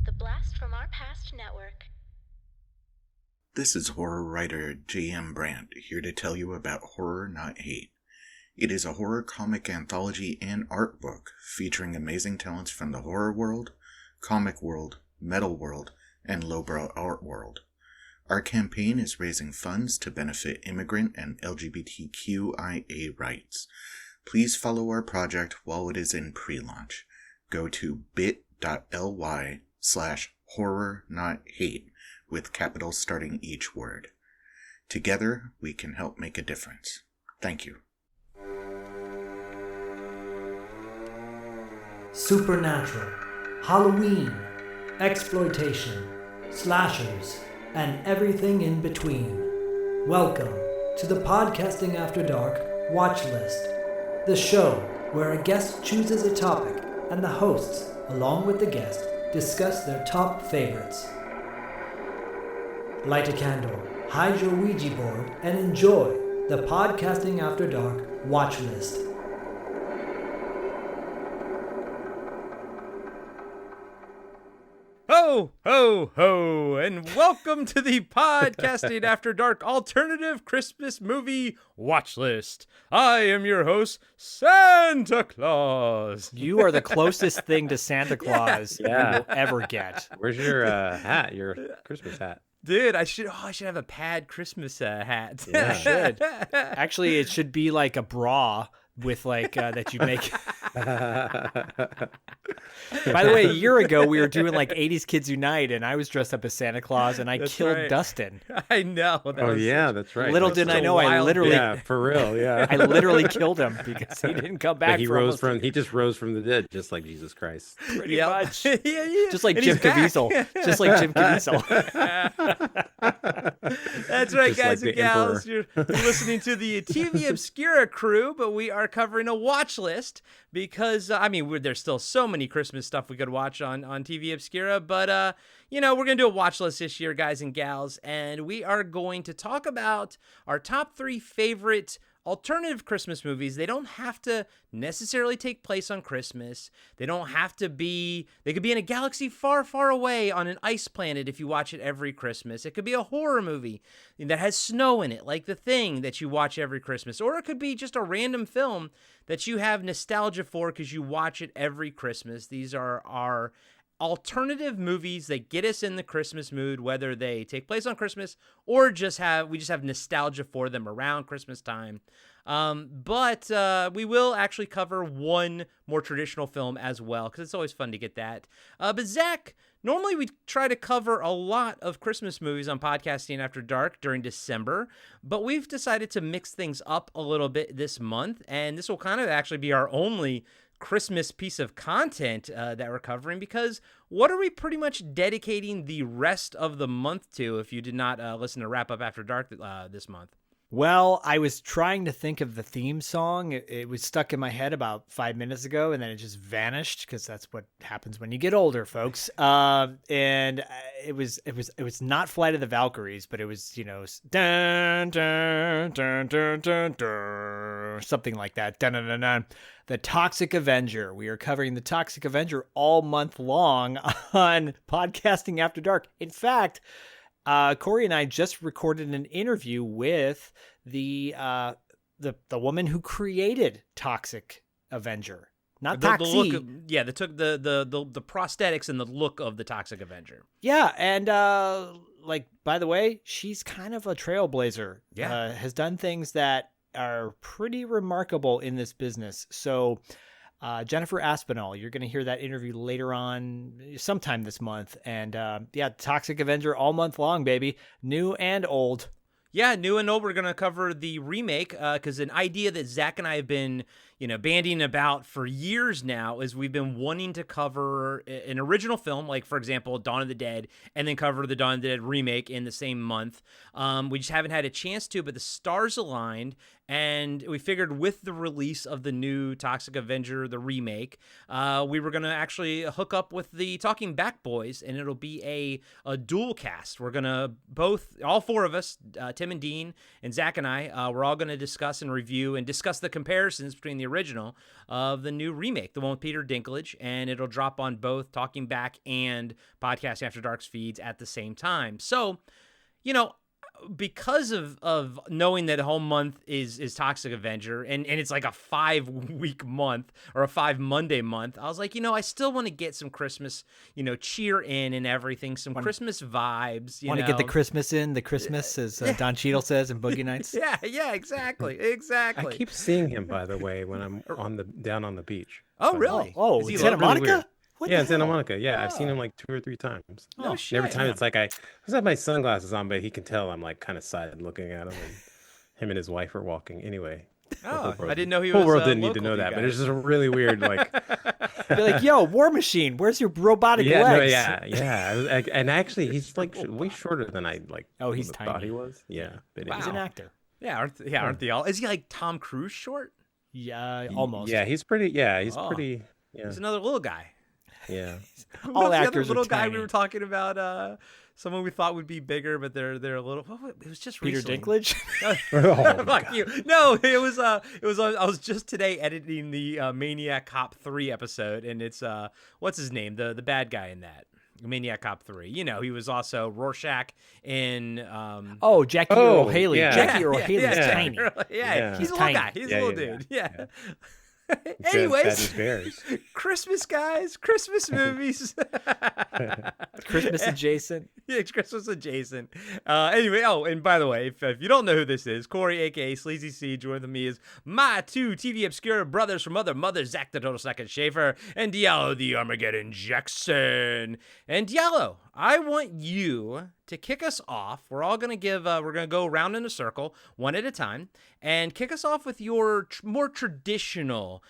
The Blast from Our Past Network. This is horror writer J.M. Brandt, here to tell you about Horror Not Hate. It is a horror comic anthology and art book featuring amazing talents from the horror world, comic world, metal world, and lowbrow art world. Our campaign is raising funds to benefit immigrant and LGBTQIA rights. Please follow our project while it is in pre-launch. Go to bit.ly/horror-not-hate with capitals starting each word. Together, we can help make a difference. Thank you. Supernatural, Halloween, exploitation, slashers, and everything in between. Welcome to the Podcasting After Dark Watchlist, the show where a guest chooses a topic and the hosts, along with the guest, discuss their top favorites. Light a candle, hide your Ouija board, and enjoy the Podcasting After Dark Watchlist. Ho, ho, ho, and welcome to the Podcasting After Dark Alternative Christmas Movie Watch List. I am your host, Santa Claus. You are the closest thing to Santa Claus you will ever get. Where's your hat, your Christmas hat? Dude, I should have a pad Christmas hat. Yeah. You should. Actually, it should be like a bra with like that you make. By the way, a year ago we were doing like 80s Kids Unite, and I was dressed up as Santa Claus, and I killed Dustin. I know. That's right. Little did I know, I literally, for real, yeah. I literally killed him because he didn't come back. He just rose from the dead, just like Jesus Christ. Pretty much. Yeah. Just like Jim Caviezel. Just like Jim Caviezel. That's right, Just guys like and the gals. Emperor. You're listening to the TV Obscura crew, but we are covering a watch list because, there's still so many Christmas stuff we could watch on TV Obscura, but, we're going to do a watch list this year, guys and gals, and we are going to talk about our top 3 favorite alternative Christmas movies. They don't have to necessarily take place on Christmas. They could be in a galaxy far, far away on an ice planet if you watch it every Christmas. It could be a horror movie that has snow in it, like The Thing, that you watch every Christmas. Or it could be just a random film that you have nostalgia for because you watch it every Christmas. These are our alternative movies that get us in the Christmas mood, whether they take place on Christmas or we just have nostalgia for them around Christmas time. But we will actually cover one more traditional film as well, because it's always fun to get that. But Zach, normally we try to cover a lot of Christmas movies on Podcasting After Dark during December, but we've decided to mix things up a little bit this month, and this will kind of actually be our only Christmas piece of content that we're covering, because what are we pretty much dedicating the rest of the month to if you did not listen to Wrap Up After Dark this month? Well, I was trying to think of the theme song. It was stuck in my head about 5 minutes ago, and then it just vanished because that's what happens when you get older, folks. And it was not Flight of the Valkyries, but it was, dun, dun, dun, dun, dun, dun, something like that. Dun, dun, dun, dun. The Toxic Avenger. We are covering the Toxic Avenger all month long on Podcasting After Dark. In fact, Corey and I just recorded an interview with the woman who created Toxic Avenger, not Toxie. They took the prosthetics and the look of the Toxic Avenger. Yeah, and by the way, she's kind of a trailblazer. Yeah, has done things that are pretty remarkable in this business. So Jennifer Aspinall, you're going to hear that interview later on sometime this month. And Toxic Avenger all month long, baby. New and old. Yeah, new and old. We're going to cover the remake because an idea that Zach and I have been bandying about for years now is we've been wanting to cover an original film, like, for example, Dawn of the Dead, and then cover the Dawn of the Dead remake in the same month. We just haven't had a chance to, but the stars aligned, and we figured with the release of the new Toxic Avenger, the remake, we were going to actually hook up with the Talking Back Boys, and it'll be a dual cast. We're going to all 4 of us, Tim and Dean and Zach and I, we're all going to discuss and review and discuss the comparisons between the original, of the new remake, the one with Peter Dinklage, and it'll drop on both Talking Back and Podcast After Dark's feeds at the same time. So, because of knowing that whole month is Toxic Avenger, and it's like a 5-week month or a 5-Monday month, I was like, I still want to get some Christmas, cheer in and everything, some Christmas vibes. Want to get the Christmas in, the Christmas, as Don Cheadle says in Boogie Nights. Yeah, exactly. I keep seeing him, by the way, when I'm down on the beach. Oh, really? Oh, Is he Santa Monica? Really weird. What Yeah, the in Santa hell? Monica. Yeah, I've seen him like 2 or 3 times. No shit. And every time it's like I have my sunglasses on, but he can tell I'm like kind of side looking at him, and him and his wife are walking. Anyway, Oh, I didn't know he the was. whole world didn't need to local know you that, but guys. it's just a really weird like. Be like, yo, War Machine, where's your robotic Yeah, no, legs? yeah. And actually, he's like way shorter than I like. Oh, he's thought tiny. he was. Yeah, but He's an Wow. actor. Yeah, aren't they all? Is he like Tom Cruise short? Yeah, almost. Yeah, he's pretty. Yeah, he's Oh. pretty. Yeah, He's another little guy. yeah. Who All was the other actors are little guy we tiny. were talking about? Someone we thought would be bigger, but they're a little. It was just Peter recently. Dinklage. Oh, my Fuck you. No, it was. I was just today editing the Maniac Cop 3 episode, and it's what's his name? The bad guy in that. Maniac Cop 3. He was also Rorschach in. Oh, Jackie Earl Haley. yeah. Jackie Earl Haley's yeah. tiny. Yeah. He's a tiny. little guy. He's a Yeah, little yeah, dude. Yeah. Bad Anyways, news bears. Christmas guys, Christmas movies. Christmas adjacent. Yeah, it's Christmas adjacent. Anyway, and by the way, if you don't know who this is, Corey, aka Sleazy C, joined with me is my 2 TV Obscura brothers from other mother, Zach the Total Second Schaefer, and Diallo the Armageddon Jackson. And Diallo, I want you to kick us off. We're all gonna we're gonna go around in a circle, one at a time, and kick us off with your more traditional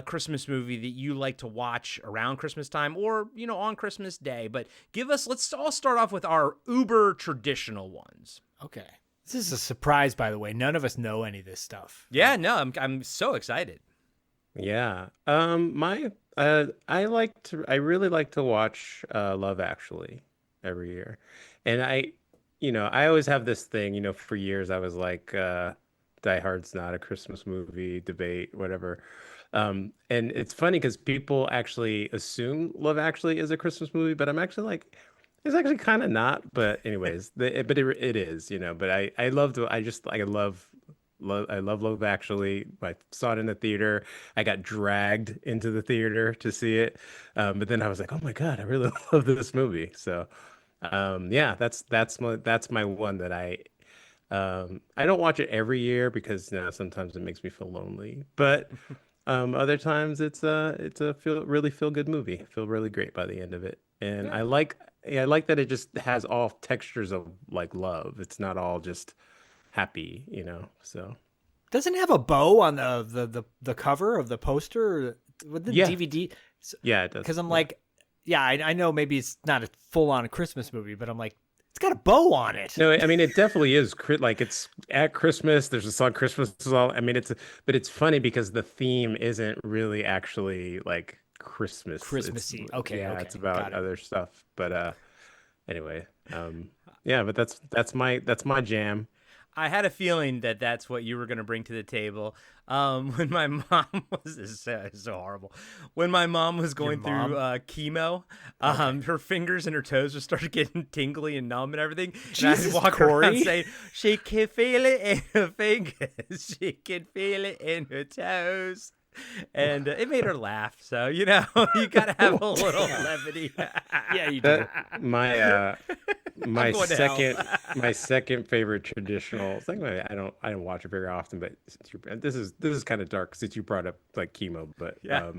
Christmas movie that you like to watch around Christmas time or on Christmas Day. But let's all start off with our uber traditional ones. Okay. This is a surprise, by the way. None of us know any of this stuff. Yeah, no, I'm so excited. Yeah. I really like to watch Love Actually every year. And I always have this thing, for years I was like Die Hard's not a Christmas movie debate, whatever. And it's funny because people actually assume Love Actually is a Christmas movie, but I'm actually like, it's actually kind of not. But anyways, but it is, But I love Love Actually. I saw it in the theater. I got dragged into the theater to see it, but then I was like, oh my god, I really love this movie. So, yeah, that's my one that I don't watch it every year because sometimes it makes me feel lonely, but other times it's a really feel good movie. I feel really great by the end of it, and I like that it just has all textures of like love. It's not all just happy, so Doesn't it have a bow on the cover of the poster with the Yeah. DVD? yeah, it does. Because I'm like, yeah, I know maybe it's not a full-on Christmas movie, but I'm like, it's got a bow on it. No, I mean it definitely is like it's at Christmas. There's a song Christmas is all. I mean but it's funny because the theme isn't really actually like Christmas. Christmassy. Okay, yeah, okay, it's got about it. other stuff. But anyway, yeah, but that's my jam. I had a feeling that that's what you were going to bring to the table. When my mom was this is so horrible. When my mom was going through chemo, her fingers and her toes just started getting tingly and numb and everything. And I Jesus, would walk around Corey. saying, "She can feel it in her fingers. She can feel it in her toes." And it made her laugh. So you gotta have a little levity. Yeah, you do. My my going to hell. my second favorite traditional thing. I don't watch it very often, but since this is kind of dark since you brought up like chemo. But Yeah.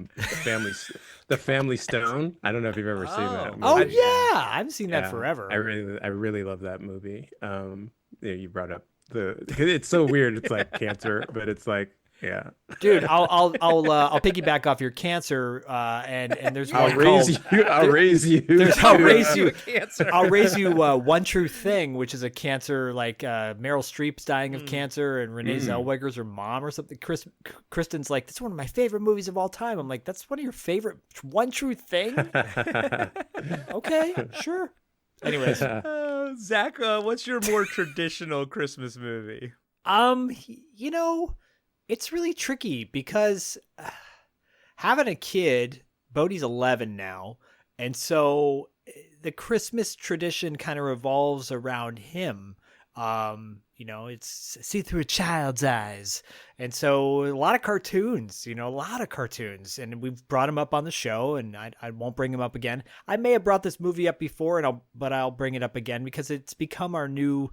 the family Stone. I don't know if you've ever seen that. Oh movie. yeah, I haven't seen that Yeah, forever. I really love that movie. You brought up it's so weird. It's like cancer, but it's like. Yeah, Dude, I'll piggyback off your cancer, and there's I'll one raise called- you. I'll raise you. I'll to, raise you. Cancer. I'll raise you One True Thing, which is a cancer like Meryl Streep's dying of cancer, and Renee Zellweger's her mom or something. Kristen's like, that's one of my favorite movies of all time. I'm like, that's one of your favorite One True Thing? Okay, sure. Anyways, Zach, what's your more traditional Christmas movie? you know, It's really tricky because having a kid, Bodhi's 11 now, and so the Christmas tradition kind of revolves around him. It's see through a child's eyes. And so a lot of cartoons, and we've brought him up on the show, and I won't bring him up again. I may have brought this movie up before, but I'll bring it up again because it's become our new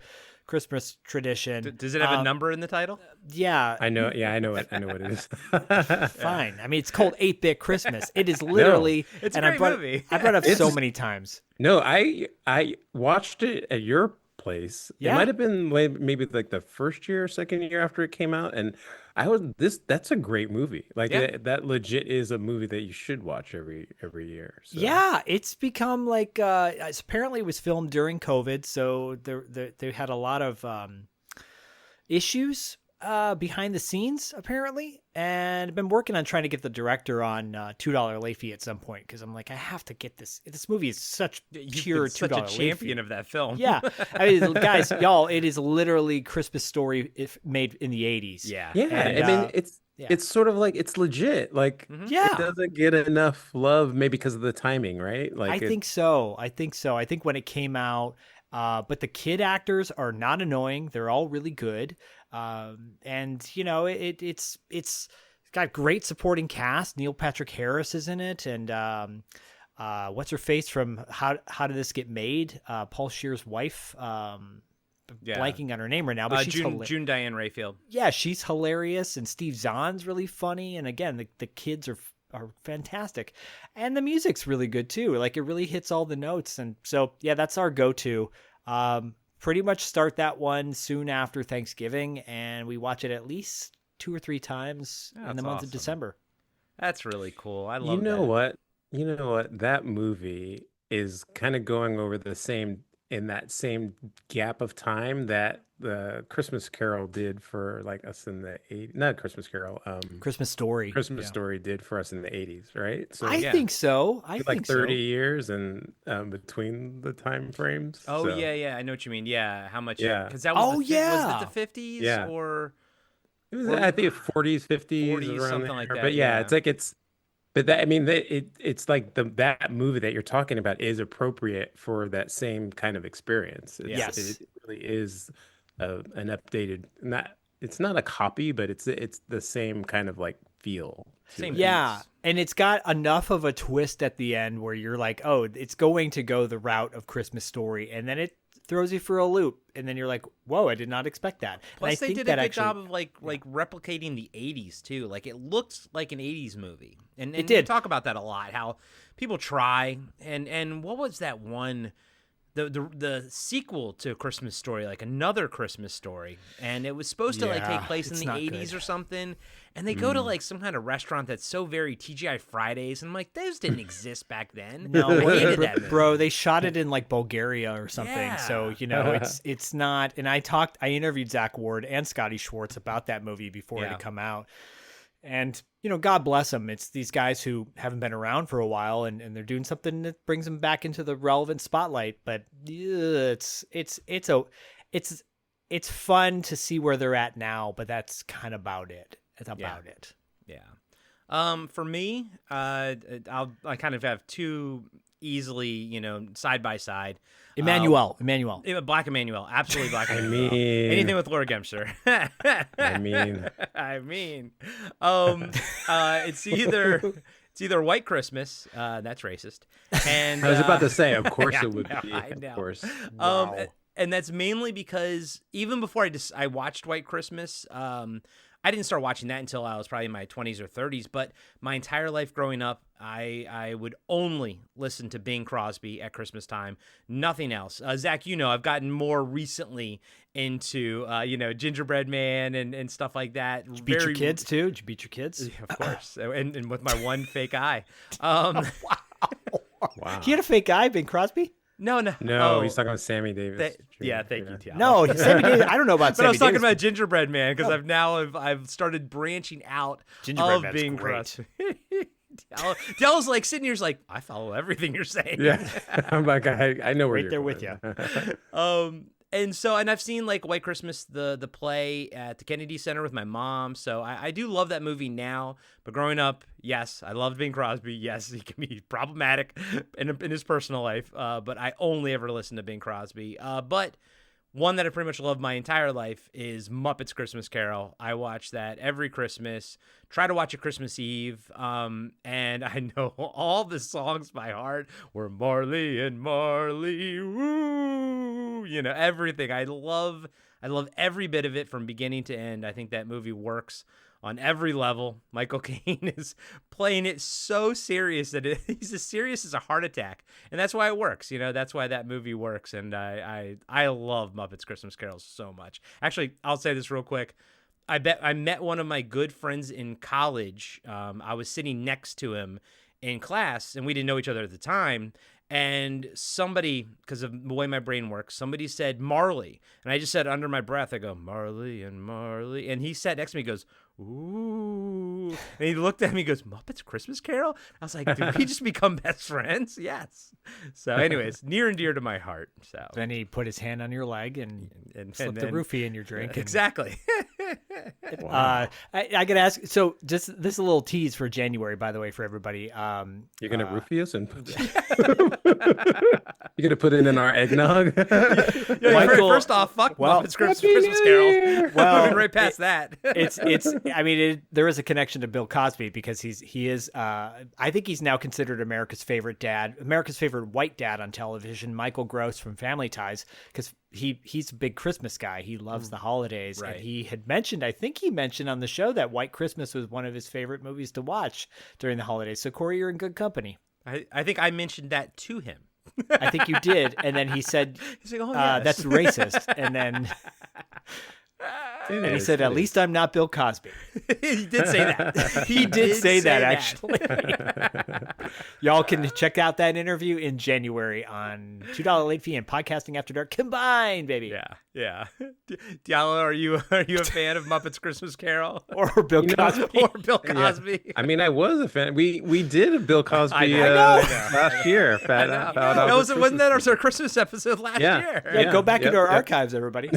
Christmas tradition. Does it have a number in the title? Yeah. I know. Yeah, I know it. I know what it is. Fine. I mean, it's called 8-Bit Christmas. It is literally, it's a and great movie. I brought it up so many times. No, I watched it at your place. Yeah. It might have been maybe like the first year or second year after it came out, and that's a great movie. Like that legit is a movie that you should watch every year. So. Yeah, it's become like apparently it was filmed during COVID, so they had a lot of issues behind the scenes apparently, and I've been working on trying to get the director on $2 late fee at some point because I'm like, I have to get this. This movie is such pure $2 such a champion of that film. Yeah, I mean, guys, y'all, it is literally Christmas Story if made in the 80s. Yeah, And, I mean, it's sort of like it's legit. Like Yeah. it doesn't get enough love, maybe because of the timing, right? Like I think so. I think when it came out, but the kid actors are not annoying. They're all really good. And it's got great supporting cast. Neil Patrick Harris is in it, and what's her face from How Did This Get Made? Paul Scheer's wife. Blanking on her name right now, but she's June Diane Raphael. Yeah, she's hilarious, and Steve Zahn's really funny. And again, the kids are fantastic, and the music's really good too. Like it really hits all the notes, and so yeah, that's our go-to. Pretty much start that one soon after Thanksgiving, and we watch it at least 2 or 3 times in the month of December. That's really cool. I love You know what? That movie is kind of going over in that same gap of time that the Christmas Carol did for like us in the 80s. Not Christmas Carol. Christmas Story. Christmas Story did for us in the 80s, right? So I think so. I like think 30 so. years and between the time frames. Oh so. yeah, I know what you mean. Yeah, how much? Yeah. Because that was Oh, was yeah. it the 50s Yeah. or It was, I think 40s, 50s, 40s, around something there. like that, But yeah, yeah. it's like but that, I mean, it's like that movie that you're talking about is appropriate for that same kind of experience. Yes. It really is an updated, it's not a copy, but it's the same kind of like feel. to Same it. Yeah, beats. and it's got enough of a twist at the end where you're like, oh, it's going to go the route of Christmas Story, and then it throws you for a loop, and then you're like, whoa, I did not expect that. Plus, and I they think did a that good actually, job of like replicating the '80s too. Like it looked like an '80s movie, and It we did. talk about that a lot. How people try, and what was that one? The sequel to Christmas Story, like Another Christmas Story, and it was supposed to like take Yeah, place in it's the not 80s good. or something. And they go to like some kind of restaurant that's so very TGI Fridays, and I'm like, those didn't exist back then. no, I hated that movie. bro, they shot it in like Bulgaria or something. So it's not. And I interviewed Zach Ward and Scotty Schwartz about that movie before it had come out. And, God bless them. It's these guys who haven't been around for a while, and they're doing something that brings them back into the relevant spotlight. But it's fun to see where they're at now, but that's kind of about it. That's about it. Yeah. For me, I kind of have two easily, side by side. Emmanuel. Black Emmanuel, absolutely Black I Emmanuel. mean, Anything with Laura Gemser. I mean, it's either White Christmas, that's racist, and I was about to say, of course yeah, it would no, be, I know. of course. And that's mainly because even before I watched White Christmas, I didn't start watching that until I was probably in my 20s or 30s, but my entire life growing up, I would only listen to Bing Crosby at Christmas time, nothing else. Zach, I've gotten more recently into, Gingerbread Man and stuff like that. Did you beat your kids too? Did you beat your kids? Yeah, of course, and with my one fake eye. Wow. He had a fake eye, Bing Crosby? No. No, he's talking about Sammy Davis. Yeah, thank you, Diallo. No, Sammy Davis. I don't know about But I was Sammy talking Davis. about Gingerbread Man because I've started branching out Gingerbread of Man's Bing great. Crosby. Diallo's like sitting here, he's like, I follow everything you're saying. Yeah, I'm like, I know where Right you're there going. with you. And I've seen like White Christmas, the play at the Kennedy Center with my mom. So I do love that movie now. But growing up, yes, I loved Bing Crosby. Yes, he can be problematic in his personal life. But I only ever listened to Bing Crosby. But one that I pretty much loved my entire life is Muppets Christmas Carol. I watch that every Christmas. Try to watch it Christmas Eve. And I know all the songs by heart. We're Marley and Marley, woo! You know, everything. I love every bit of it from beginning to end. I think that movie works on every level. Michael Caine is playing it so serious that he's as serious as a heart attack, and that's why it works. You know, that's why that movie works. And I love Muppets Christmas Carol so much. Actually, I'll say this real quick. I met one of my good friends in college. I was sitting next to him in class, and we didn't know each other at the time. And somebody, because of the way my brain works, somebody said Marley. And I just said under my breath, I go, Marley and Marley. And he sat next to me, he goes, ooh. And he looked at me, he goes, Muppets Christmas Carol? I was like, did we just become best friends? Yes. So anyways, near and dear to my heart. So Then he put his hand on your leg and slipped the then- roofie in your drink. and- Exactly. I got to ask. So, just this is a little tease for January, by the way, for everybody. You're gonna roofie us and you're gonna put it in our eggnog. Yeah, Michael- first off, fuck well, Muppets Christmas Carol. Well, Moving right past that. I mean, there is a connection to Bill Cosby because he is. I think he's now considered America's favorite dad, America's favorite white dad on television. Michael Gross from Family Ties, because he's a big Christmas guy. He loves the holidays, Right. and he had mentioned. I think he mentioned on the show that White Christmas was one of his favorite movies to watch during the holidays. So Corey, you're in good company. I think I mentioned that to him. I think you did, and then he said, He's like, oh, yes. "That's racist," and then. And he said, "At least I'm not Bill Cosby." He did say that. He did say that, actually. Y'all can check out that interview in January on $2 late fee and Podcasting After Dark combined, baby. Yeah. Diallo, are you a fan of Muppets Christmas Carol? Or Bill Cosby. Or Bill Cosby? I mean, I was a fan. We did a Bill Cosby I know. last year. Wasn't that our Christmas episode last year? Yeah, go back into our yeah. archives, everybody.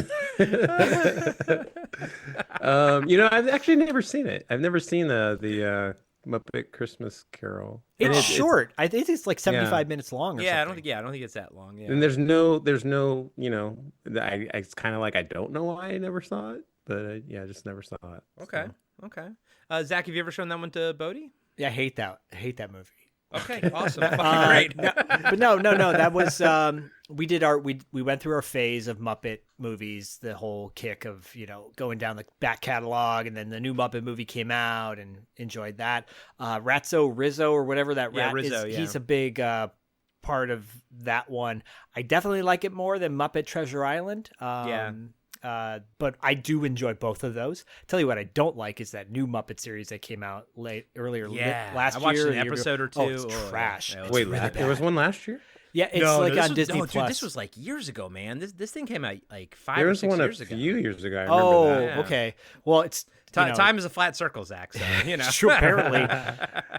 I've actually never seen it. I've never seen the Muppet Christmas Carol. And It's short. I think it's like 75 minutes long or Yeah, something. I don't think it's that long. Yeah. And there's no, it's kind of like I don't know why I never saw it, but I just never saw it. Okay. So. Okay. Zach, have you ever shown that one to Bodie? Yeah, I hate that movie. Okay, awesome. Fucking great. But no. That was we went through our phase of Muppet movies, the whole kick of going down the back catalog, and then the new Muppet movie came out, and enjoyed that. Rizzo or whatever that rat Rizzo, is. yeah. He's a big part of that one. I definitely like it more than Muppet Treasure Island. But I do enjoy both of those. Tell you what I don't like is that new Muppet series that came out earlier last I watched year. an episode or two. Oh, it's trash. yeah, It's Wait, really there was bad. one last year? Yeah, it's on Disney Dude, Plus. this was like years ago, man. This thing came out like 5 There or was 6 one a years ago. few years ago. I remember Oh, that. Yeah. okay. Well, it's Time is a flat circle, Zach. So Sure, apparently.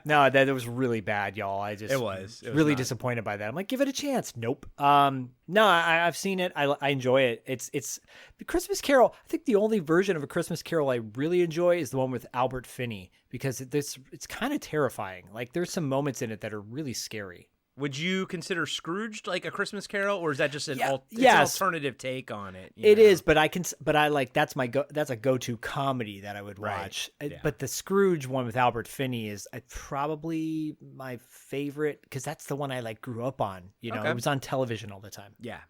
No, that was really bad, y'all. I just It was really not. disappointed by that. I'm like, give it a chance. Nope. No, I've seen it. I enjoy it. It's the Christmas Carol. I think the only version of A Christmas Carol I really enjoy is the one with Albert Finney, because it's kind of terrifying. Like, there's some moments in it that are really scary. Would you consider Scrooged like a Christmas Carol, or is that just an an alternative take on it? It is, but I like that's a go-to comedy that I would Right. watch. Yeah. But the Scrooge one with Albert Finney is probably my favorite, because that's the one I grew up on. Okay. It was on television all the time. Yeah.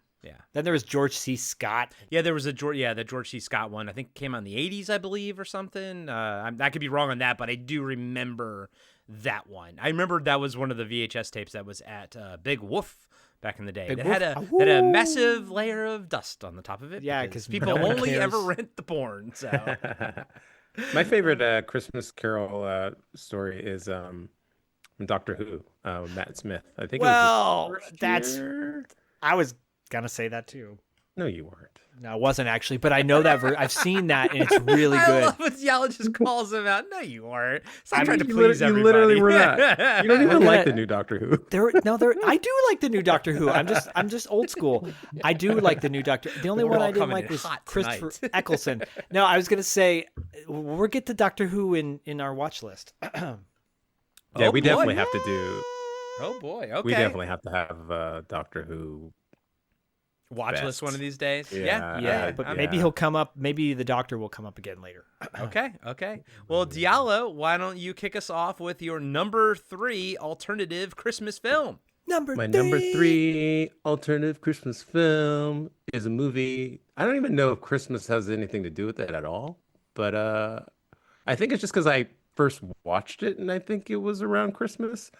Then there was George C. Scott. Yeah, there was the George C. Scott one. I think came out in the 80s, I believe, or something. I could be wrong on that, but I do remember that one. I remember that was one of the VHS tapes that was at Big Woof back in the day. Big That Woof? had a massive layer of dust on the top of it. Yeah, because 'cause people no one only cares. ever rent the porn. So My favorite Christmas Carol story is from Doctor Who, Matt Smith. I think. Well, it was his first that's- year. I was gonna say that too. No, you weren't. No, I wasn't actually, but I know that I've seen that, and it's really I good. love when Diallo just calls him out. No, you weren't. Stop I trying mean, to You please you everybody. literally were not. You don't even gonna- like the new Doctor Who. I do like the new Doctor Who. I'm just old school. I do like the new Doctor. The only We're one all I didn't coming like in was hot Christopher tonight. Eccleston. No, I was gonna say we'll get to Doctor Who in our watch list. Yeah, Oh, we boy. definitely have to do. Oh boy. Okay. We definitely have to have Doctor Who. Watch list best. one of these days. Yeah, Yeah, but yeah. maybe he'll come up. Maybe the Doctor will come up again later. Okay. Okay. Well, Diallo, why don't you kick us off with your number 3 alternative Christmas film? My number 3 alternative Christmas film is a movie. I don't even know if Christmas has anything to do with it at all, but I think it's just because I first watched it and I think it was around Christmas.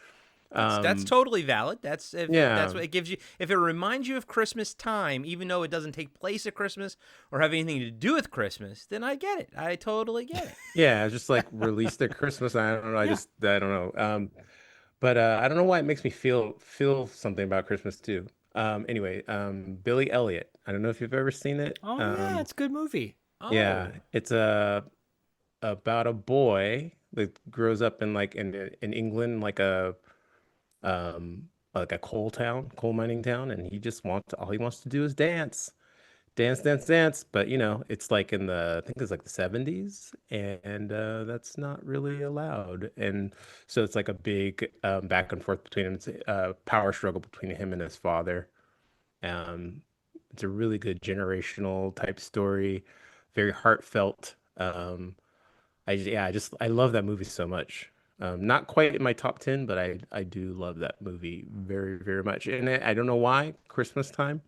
That's totally valid. That's if yeah. that's what it gives you. If it reminds you of Christmas time, even though it doesn't take place at Christmas or have anything to do with Christmas, then I get it. I totally get it. Yeah, just like released at Christmas. I don't know. I don't know. But I don't know why it makes me feel something about Christmas too. Anyway, Billy Elliot. I don't know if you've ever seen it. Oh yeah, it's a good movie. Yeah, Oh. it's about a boy that grows up in in England, like a coal mining town, and all he wants to do is dance. Dance. But it's like I think it's like the 70s, and that's not really allowed. And so it's like a big back and forth between him. It's a power struggle between him and his father. It's a really good generational type story, very heartfelt. I love that movie so much. Not quite in my top 10, but I do love that movie very, very much. And I don't know why, Christmas time,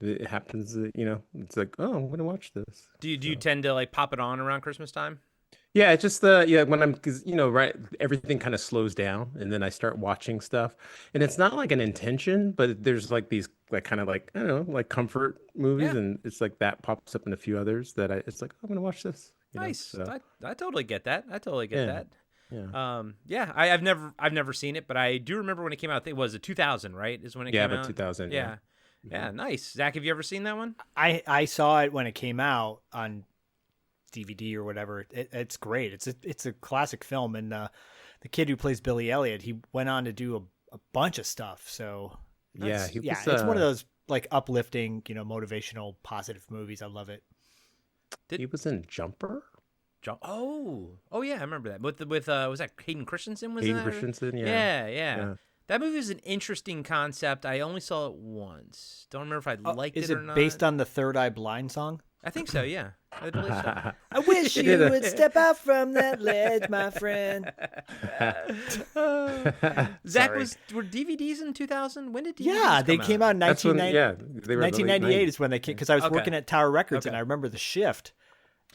it happens that, it's like, oh, I'm gonna watch this. Do you tend to like pop it on around Christmas time? Yeah, it's just because right, everything kind of slows down, and then I start watching stuff, and it's not like an intention, but there's like these like kind of like I don't know like comfort movies, Yeah. and it's like that pops up in a few others that it's like I'm gonna watch this. Nice. So, I totally get that. I totally get Yeah. that. yeah. I've never seen it, but I do remember when it came out. I think it was 2000, right? Is when it Yeah, came about out. 2000. Yeah. Yeah, nice. Zach, have you ever seen that one? I saw it when it came out on DVD or whatever. It's great. It's a classic film, and the kid who plays Billy Elliot, he went on to do a bunch of stuff. So Yeah, it's one of those like uplifting, motivational, positive movies. I love it. He was in Jumper. Oh yeah, I remember that. With was that Hayden Christensen? Was Hayden that? Christensen. Yeah. Yeah. That movie is an interesting concept. I only saw it once. Don't remember if I liked Is it or not. it based on the Third Eye Blind song? I think so. Yeah, I believe so. I wish you Yeah. would step out from that ledge, my friend. Zach, Sorry. were DVDs in 2000? When did DVDs Yeah, they came out in That's when, 1990. they were in the late 1998 90s. is when they came because I was Okay. working at Tower Records and Okay. I remember the shift.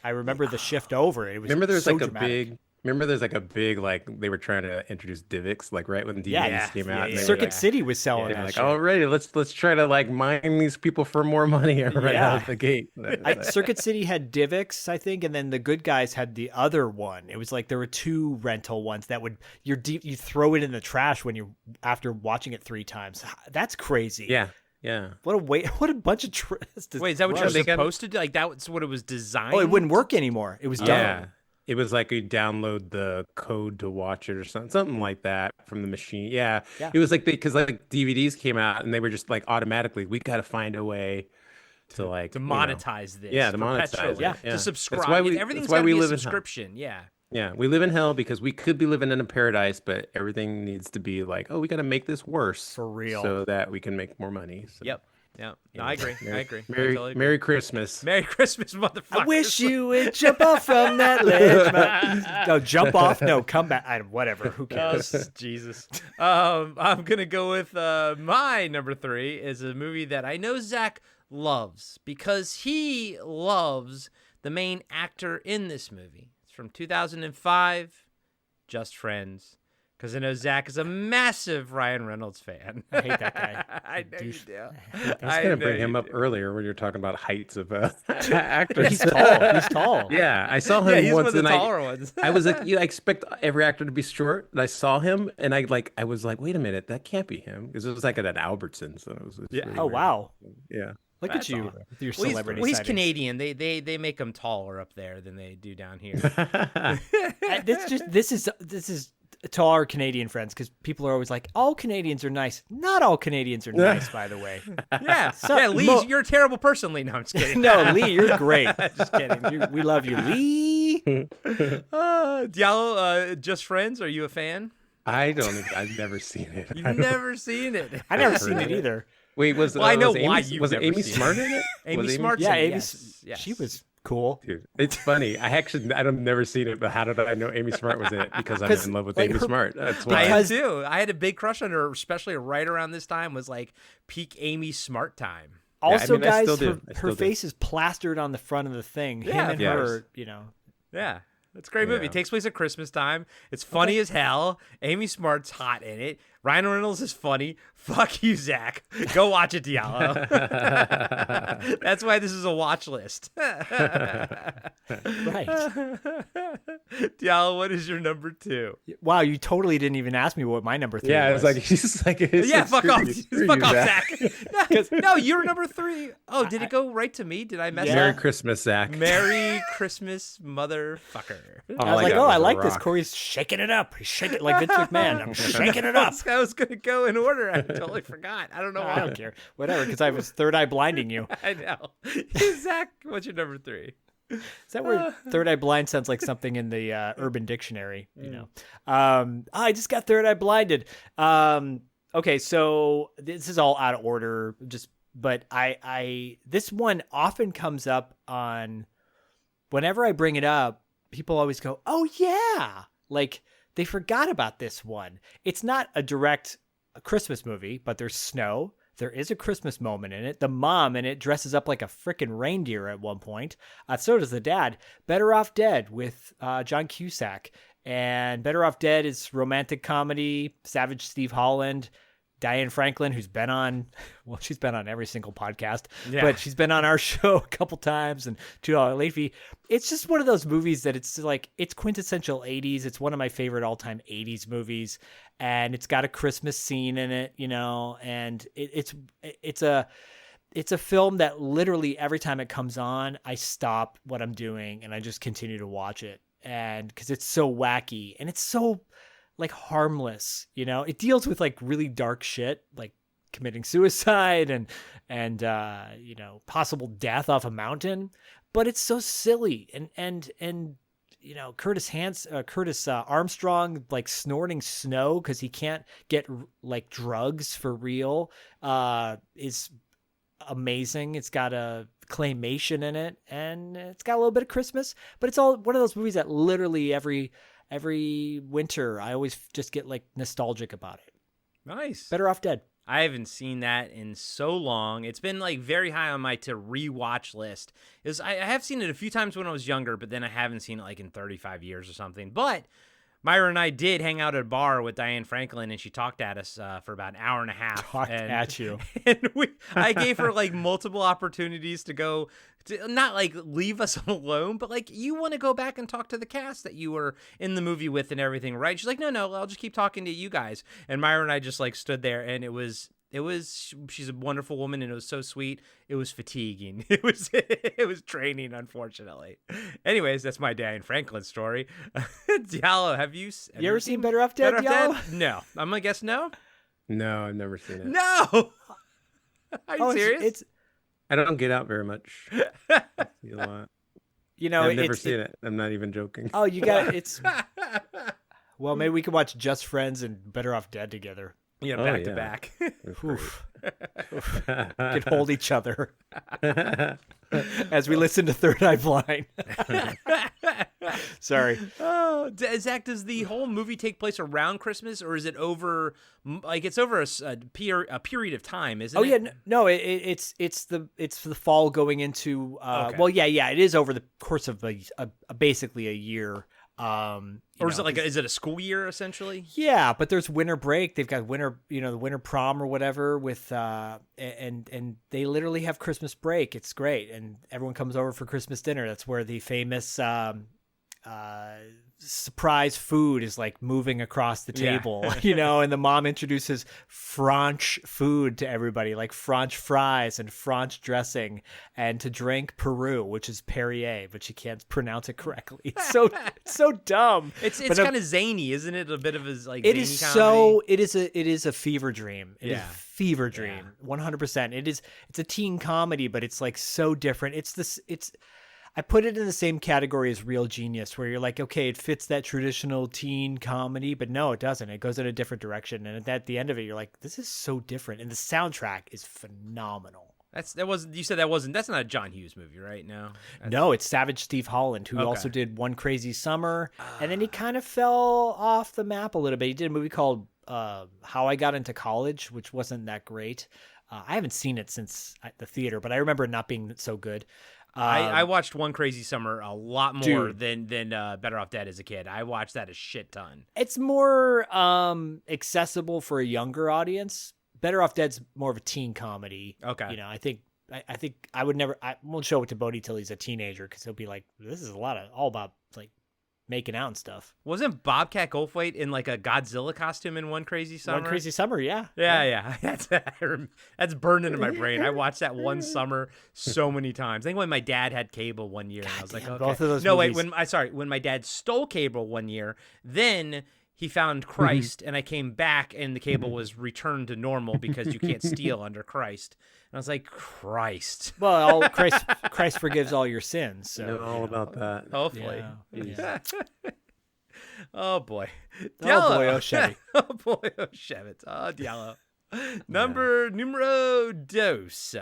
I remember the shift over. It was Remember there's so like a dramatic. big like they were trying to introduce DivX like right when DVDs Yeah, came out. and they were Circuit like, City was selling they were that like, shit. alrighty, let's try to like mine these people for more money right Yeah. out of the gate. Circuit City had DivX, I think, and then the Good Guys had the other one. It was like there were two rental ones that would you throw it in the trash when you after watching it 3 times. That's crazy. Yeah. What a bunch of Wait, is that what Well, you're they got- supposed to do? Like that's what it was designed? Oh, it wouldn't work anymore. It was Yeah. done. It was like you download the code to watch it or something like that from the machine. Yeah. Yeah. It was like because like DVDs came out and they were just like automatically we got to find a way to like to you know, monetize this. Yeah, to monetize perpetually. it. Yeah. Yeah. To subscribe. That's why we- Everything's that's why got to we be a live in hell. subscription. Yeah. Yeah, we live in hell because we could be living in a paradise, but everything needs to be like, oh, we got to make this worse For real. so that we can make more money. So, Yep. No, I agree. I agree. I Merry, totally agree. Merry Christmas. Merry Christmas, motherfucker. I wish you would jump off from that ledge. No, jump off. No, come back. Whatever. Who cares? Jesus. I'm gonna go with my number 3 is a movie that I know Zach loves because he loves the main actor in this movie. It's from 2005, Just Friends. Because I know Zach is a massive Ryan Reynolds fan. I hate that guy. I know you do. I was going to bring him up earlier when you were talking about heights of actors. He's tall. He's tall. Yeah, I saw him Yeah, he's one once, of the and taller ones. I was like, I expect every actor to be short. And I saw him, and I was like, wait a minute, that can't be him because it was like at an Albertsons. So it was Yeah. really Oh, weird. wow. Yeah. Look That's at you all. with your Well, celebrity he's sightings. Canadian. They make them taller up there than they do down here. This is to all our Canadian friends, because people are always like, all Canadians are nice. Not all Canadians are nice, by the way. Yeah, So- yeah, Lee, you're a terrible person, Lee. No, I'm just kidding. No, Lee, you're great. Just kidding. We love you, Lee. Diallo, Just Friends. Are you a fan? I've never seen it. You've never seen it. I never I've seen heard it it. either. Wait, was Well, I know was Amy, why you've was never Amy seen Smart it. in it? Amy Was Smart's Yeah, in it, Amy, yes. she was cool. Dude, it's funny. I've never seen it, but how did I know Amy Smart was in it? Because I'm in love with like, Amy her- Smart. That's I why. had too. I had a big crush on her, especially right around this time was like peak Amy Smart time. Also, mean, I guys, still do. I her still do. face is plastered on the front of the thing. Yeah, Him and of her, you know. Yeah. It's a great movie. Yeah. It takes place at Christmas time. It's funny as hell. Amy Smart's hot in it. Ryan Reynolds is funny. Fuck you, Zach. Go watch it, Diallo. That's why this is a watch list. Right. Diallo, what is your number 2? Wow, you totally didn't even ask me what my number 3 Yeah, was. it's like he's like Yeah, fuck screw off. you, screw Fuck you, off, Zach. Zach. No, you're number 3. Oh, did it go right to me? Did I mess Yeah. Merry up? Christmas, Zach. Merry Christmas, motherfucker. I was like, got oh, was I a like this. rock. Corey's shaking it up. He's shaking it like Vince McMahon. I'm shaking it up. I was going to go in order. I totally forgot. I don't know why. I don't care. Whatever, because I was third eye blinding you. I know. Zach, what's your number 3? Is that where third eye blind sounds like something in the Urban Dictionary? You know, I just got third eye blinded. Okay, so this is all out of order. But I this one often comes up on whenever I bring it up. People always go, "Oh yeah," like they forgot about this one. It's not a direct Christmas movie, but there's snow. There is a Christmas moment in it. The mom in it dresses up like a frickin' reindeer at one point. So does the dad. Better Off Dead with John Cusack. And Better Off Dead is romantic comedy. Savage Steve Holland. Diane Franklin, who's been on, well, she's been on every single podcast, Yeah. but she's been on our show a couple times, and $2 late fee. It's just one of those movies that it's like, it's quintessential 80s. It's one of my favorite all-time 80s movies, and it's got a Christmas scene in it, you know, and it's a film that literally every time it comes on, I stop what I'm doing and I just continue to watch it. And because it's so wacky and it's so like harmless, you know, it deals with like really dark shit, like committing suicide and you know, possible death off a mountain, but it's so silly and you know, Curtis Armstrong like snorting snow because he can't get like drugs for real is amazing. It's got a claymation in it and it's got a little bit of Christmas, but it's all one of those movies that literally every winter I always just get like nostalgic about it. Nice. Better Off Dead. I haven't seen that in so long. It's been like very high on my to rewatch list. I have seen it a few times when I was younger, but then I haven't seen it like in 35 years or something. But Myra and I did hang out at a bar with Diane Franklin, and she talked at us for about an hour and a half. Talked at you. And I gave her like multiple opportunities to go, to not like leave us alone, but like, you want to go back and talk to the cast that you were in the movie with and everything, right? She's like, no, I'll just keep talking to you guys. And Myra and I just like stood there, and it was, she's a wonderful woman, and it was so sweet. It was fatiguing. It was draining, unfortunately. Anyways, that's my Diane Franklin story. Diallo, have you ever seen Better Off Dead, Better Off Diallo? Dead? No. I'm gonna guess no. No, I've never seen it. No. Are you serious? It's I don't get out very much. I see a lot. you know, I've never it's seen it. I'm not even joking. Oh, you got it's. Well, maybe we could watch Just Friends and Better Off Dead together. Yeah, Oh, back to yeah. back. Oof. We could hold each other as we listen to Third Eye Blind. Sorry. Oh, Zach, does the whole movie take place around Christmas, or is it over? Like it's over a period of time, isn't it? Oh yeah, no, it's the fall going into. Okay. Well, yeah, it is over the course of basically a year. Or is it like is it a school year essentially? Yeah, but there's winter break. They've got winter, you know, the winter prom or whatever with and they literally have Christmas break. It's great, and everyone comes over for Christmas dinner. That's where the famous surprise food is like moving across the Yeah. table, you know, and the mom introduces French food to everybody, like French fries and French dressing, and to drink Peru, which is Perrier, but she can't pronounce it correctly. It's so dumb. It's But kind of zany, isn't it? A bit of a like it zany is comedy? it is a fever dream. It is Yeah. a fever dream. 100%. It's a teen comedy, but it's like so different. I put it in the same category as Real Genius, where you're like, okay, it fits that traditional teen comedy, but no, it doesn't. It goes in a different direction. And at the end of it, you're like, this is so different. And the soundtrack is phenomenal. That's not a John Hughes movie, right? No. No, it's Savage Steve Holland, who Okay. also did One Crazy Summer. And then he kind of fell off the map a little bit. He did a movie called How I Got Into College, which wasn't that great. I haven't seen it since the theater, but I remember it not being so good. I watched One Crazy Summer a lot more Dude. than Better Off Dead as a kid. I watched that a shit ton. It's more accessible for a younger audience. Better Off Dead's more of a teen comedy. Okay. You know, I think I would never. I won't show it to Bodie till he's a teenager because he'll be like, "This is all about like making out and stuff." Wasn't Bobcat Goldthwait in like a Godzilla costume in One Crazy Summer? One Crazy Summer, yeah. Yeah. That's burned into my brain. I watched that one summer so many times. I think when my dad had cable one year, and I was like, damn, okay. both of those no, movies. wait. When my dad stole cable one year, then he found Christ, and I came back, and the cable was returned to normal because you can't steal under Christ. And I was like, Christ. Well, Christ forgives all your sins. So I know all about that. Hopefully. yeah. Oh boy. Oh boy, oh Chevy. Oh boy, oh Chevy. Oh Diallo. Numero dos.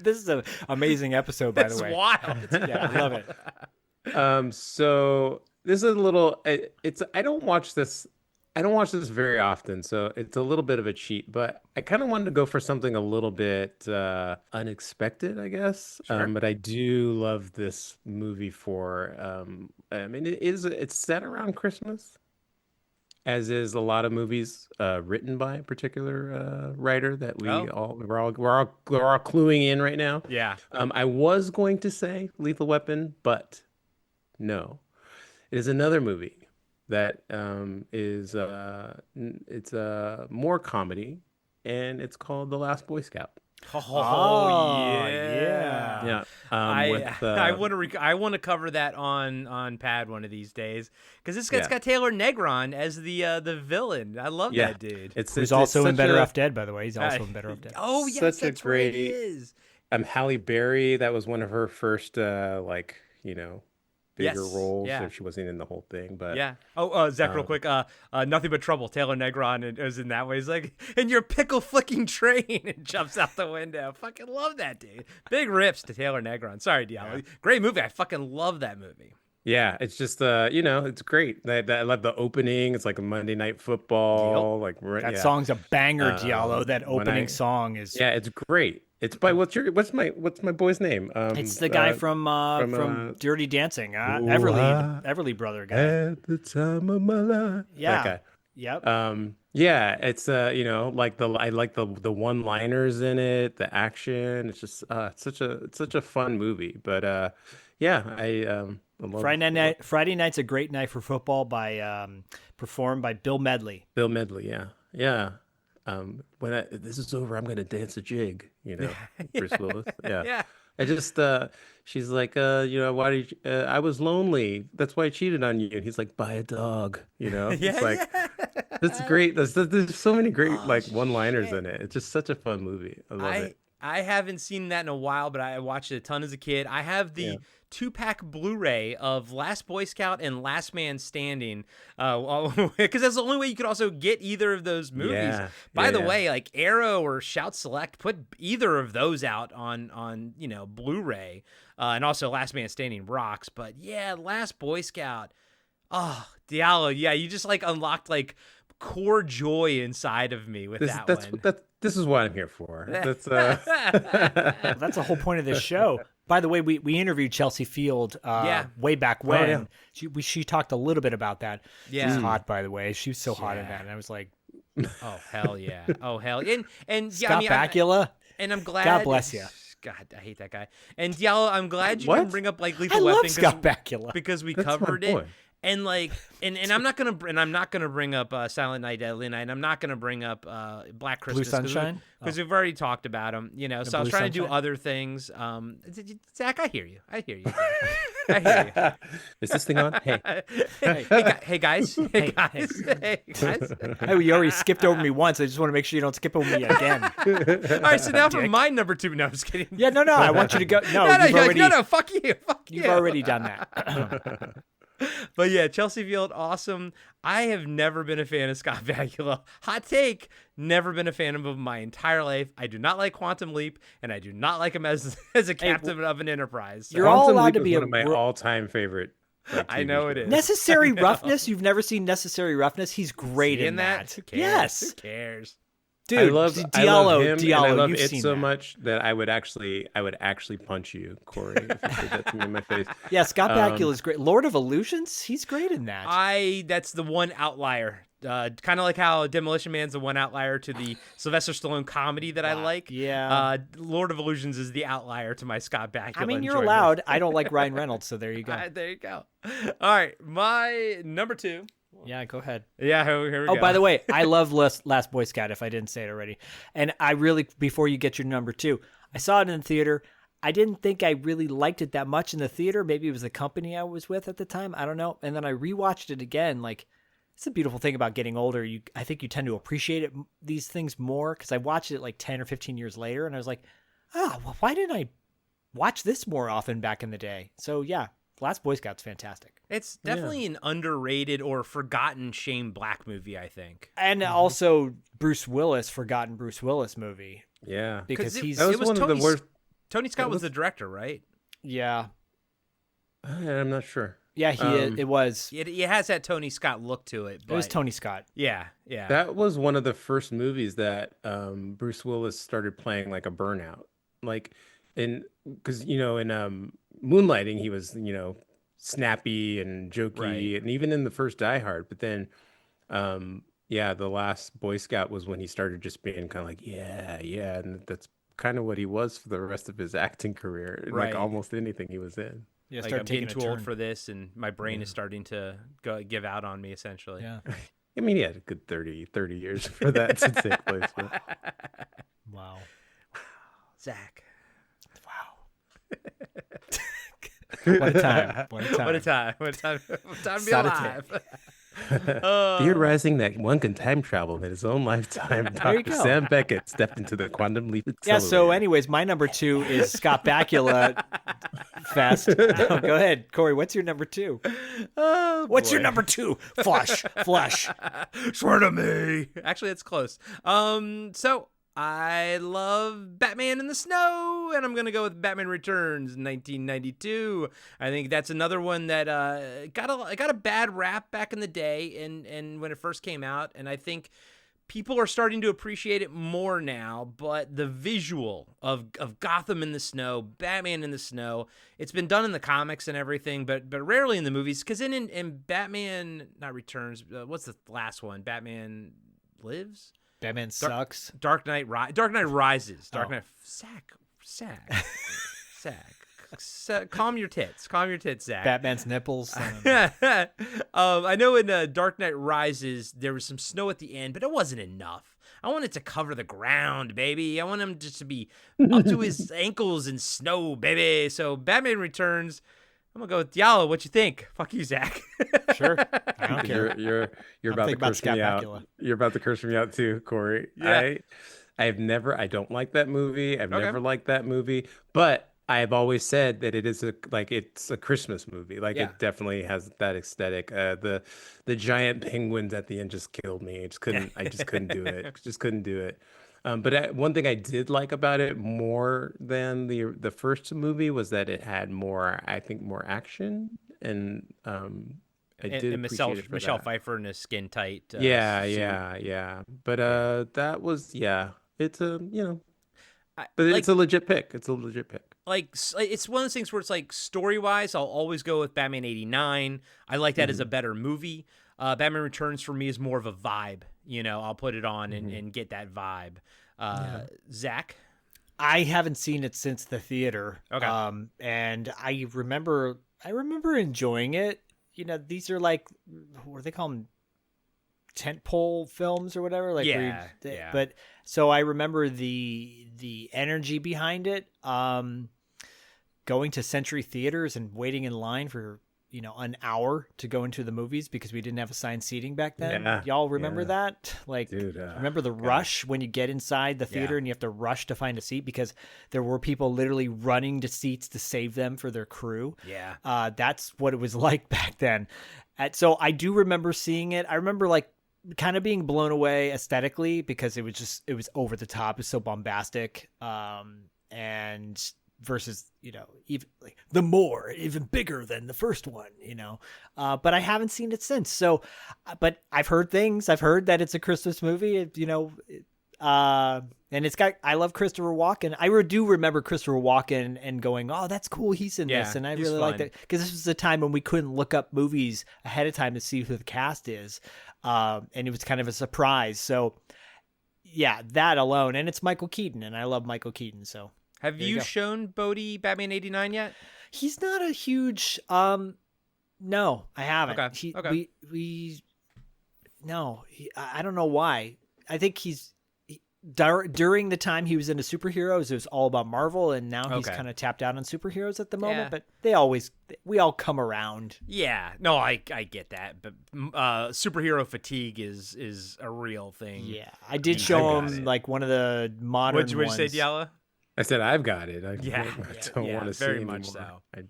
This is an amazing episode, by It's the way. wild. Yeah, I love it. So this is a little. I don't watch this. I don't watch this very often, so it's a little bit of a cheat. But I kind of wanted to go for something a little bit unexpected, I guess. Sure. But I do love this movie for. I mean, it's set around Christmas, as is a lot of movies written by a particular writer that we're all cluing in right now. Yeah. I was going to say Lethal Weapon, but no, it is another movie that is it's more comedy, and it's called The Last Boy Scout. Oh, yeah. Yeah, I want to cover that on Pad one of these days because it's got Taylor Negron as the villain. I love that dude. Who's also in Better Off Dead, by the way. He's also in Better Off Dead. Oh yes, such a that's right. He great- is. Halle Berry. That was one of her first bigger Yes, roles. yeah. If she wasn't in the whole thing, but Yeah. Oh, Zach, real quick. Nothing But Trouble. Taylor Negron is in that way. He's like, "And your pickle flicking train," and jumps out the window. Fucking love that dude. Big rips to Taylor Negron. Sorry, Diallo. Great movie. I fucking love that movie. yeah, it's just it's great. I love the opening. It's like a Monday Night Football. Like That song's a banger, Diallo. That when opening I- is Yeah, it's great. It's by what's my boy's name? It's the guy from Dirty Dancing, Everly brother guy. At the time of my life. Yeah. That Yep. guy. Yeah, it's like I like the one-liners in it, the action. It's just it's such a fun movie. But yeah, I love Friday night's a great night for football performed by Bill Medley. Bill Medley. Yeah. When this is over, I'm gonna dance a jig. Bruce Willis. Yeah. Yeah. I just she's like, why did you, I was lonely. That's why I cheated on you. And he's like, buy a dog. It's like that's great. There's so many great one-liners in it. It's just such a fun movie. I love it. I haven't seen that in a while, but I watched it a ton as a kid. I have the 2-pack Blu-ray of Last Boy Scout and Last Man Standing, because that's the only way you could also get either of those movies. Yeah. By the Yeah. way, like Arrow or Shout Select put either of those out on Blu-ray, and also Last Man Standing rocks. But yeah, Last Boy Scout. Oh, Diallo, yeah, you just like unlocked like core joy inside of me with that one. This is what I'm here for. That's That's the whole point of this show. By the way, we interviewed Chelsea Field way back when. yeah. She talked a little bit about that. Yeah. She's hot, by the way. She was so hot in that. And I was like, Oh hell yeah! Oh hell! And yeah, Scott Bakula. and I'm glad. God bless ya. God, I hate that guy. And Diallo, I'm glad you What? didn't bring up like I Lethal love Weapon Scott Bakula. because we That's my covered it. boy. And like, and I'm not gonna bring up Silent Night, Deadly Night. And I'm not gonna bring up Black Christmas Sunshine? because we've already talked about them. You know, so I was Blue trying to do Sunshine? other things. Zach, I hear you. I hear you. Is this thing on? Hey. Hey guys. Hey guys. Hey guys. Hey, you already skipped over me once. I just want to make sure you don't skip over me again. All right, so now for my number 2. No, I'm just kidding. Yeah, no. I want you to go. No, no, you've already, no, fuck you. Fuck you. you've already done that. But yeah, Chelsea Field, awesome. I have never been a fan of Scott Bakula. Hot take, never been a fan of him my entire life. I do not like Quantum Leap, and I do not like him as a captain of an Enterprise. So. You're all Quantum allowed Leap to is be one a of my ro- all-time favorite. Like, I TV know it shows. is. Necessary Roughness. You've never seen Necessary Roughness. He's great Seeing in that. Who cares? Yes, Who cares? dude. I love Diallo. him, Diallo. and I love You've it seen so that. much that I would actually punch you, Corey, if you did that to me in my face. Yeah, Scott Bakula is great. Lord of Illusions. He's great in that. That's the one outlier. Kind of like how Demolition Man's the one outlier to the Sylvester Stallone comedy that I like. Yeah. Lord of Illusions is the outlier to my Scott Bakula. I mean, you're enjoyment. allowed. I don't like Ryan Reynolds, so there you go. There you go. All right, my number 2. Yeah, go ahead. Yeah, here we go. Oh, by the way, I love Last Boy Scout, if I didn't say it already. And I really, before you get your number 2, I saw it in the theater. I didn't think I really liked it that much in the theater. Maybe it was the company I was with at the time. I don't know. And then I rewatched it again. Like, it's a beautiful thing about getting older. I think you tend to appreciate these things more, because I watched it like 10 or 15 years later, and I was like, well, why didn't I watch this more often back in the day? So, yeah, Last Boy Scout's fantastic. It's definitely an underrated or forgotten Shane Black movie, I think. And also forgotten Bruce Willis movie. Yeah, Because he's... that was one of the worst. Tony Scott was the director, right? Yeah. I'm not sure. Yeah, it was. It has that Tony Scott look to it. But It was Tony Scott. Yeah. That was one of the first movies that Bruce Willis started playing like a burnout, like because in Moonlighting he was snappy and jokey, Right. and even in the first Die Hard. But then, the Last Boy Scout was when he started just being kind of like yeah, and that's kind of what he was for the rest of his acting career, in Right. like almost anything he was in. Yeah, Like, start I'm taking getting a too old turn. for this, and my brain is starting to give out on me, essentially. Yeah. I mean, he had a good 30 years for that to take place. But... Wow. Zach. What a time. What a time. What a time. What a time. What a time to be Sad alive. Theorizing that one can time travel in his own lifetime, There you Dr. go. Sam Beckett stepped into the quantum leap Yeah, accelerator. so anyways, my number 2 is Scott Bakula Fest. Oh, go ahead. Corey, what's your number 2? What's your number 2? Flush. Swear to me. Actually, it's close. So I love Batman in the Snow, and I'm gonna go with Batman Returns, 1992. I think that's another one that got a bad rap back in the day, and when it first came out, and I think people are starting to appreciate it more now. But the visual of Gotham in the snow, Batman in the snow, it's been done in the comics and everything, but rarely in the movies. Because in Batman, not Returns, what's the last one? Batman Lives? Batman sucks. Dark Knight Rises. Dark Oh. Knight. Sack. Calm your tits, Zach. Batman's nipples. I know in Dark Knight Rises there was some snow at the end, but it wasn't enough. I want it to cover the ground, baby. I want him just to be up to his ankles in snow, baby. So Batman Returns. I'm gonna go with Diallo. What you think? Fuck you, Zach. Sure. I don't care. You're I'm about to thinking about curse Scott me out. Bakula. You're about to curse me out too, Corey. Yeah. I don't like that movie. I've never liked that movie, but I've always said that it's a Christmas movie. Like, Yeah. it definitely has that aesthetic. The giant penguins at the end just killed me. I just couldn't do it. Just couldn't do it. But one thing I did like about it more than the first movie was that it had more action, and I did and appreciate it for Michelle that. Pfeiffer in a skin tight. Yeah. But that was It's but like- it's a legit pick. It's a legit pick. Like, it's one of those things where it's like, story wise, I'll always go with Batman '89. I like that as a better movie. Batman Returns for me is more of a vibe. I'll put it on and get that vibe. Zach. I haven't seen it since the theater. Okay. And I remember enjoying it. You know, these are like, what do they call them? Tentpole films or whatever. Like, Yeah, yeah. But so I remember the energy behind it. Going to Century Theaters and waiting in line for, an hour to go into the movies because we didn't have assigned seating back then. Yeah, Y'all remember yeah. that? Like, Dude, remember the rush when you get inside the theater Yeah. and you have to rush to find a seat because there were people literally running to seats to save them for their crew. Yeah. That's what it was like back then. So I do remember seeing it. I remember like kind of being blown away aesthetically because it was over the top. It was so bombastic. And versus, even like even bigger than the first one, but I haven't seen it since. So, but I've heard that it's a Christmas movie, and I love Christopher Walken. I do remember Christopher Walken and going, oh, that's cool. He's in this. And I he's really like fun. that because this was a time when we couldn't look up movies ahead of time to see who the cast is. And it was kind of a surprise. So yeah, that alone. And it's Michael Keaton and I love Michael Keaton. So Have There you you go. shown Bodhi Batman 89 yet? he's not a huge, no, I haven't. Okay, okay. I don't know why. I think during the time he was into superheroes, it was all about Marvel, and now he's Okay. kind of tapped out on superheroes at the moment. Yeah. But we all come around. Yeah. No, I get that, but superhero fatigue is a real thing. Yeah, I did I show got him it. like one of the modern What'd you say, ones. Diallo? I said I've got it. I Yeah, don't yeah, want to see very much anymore. so.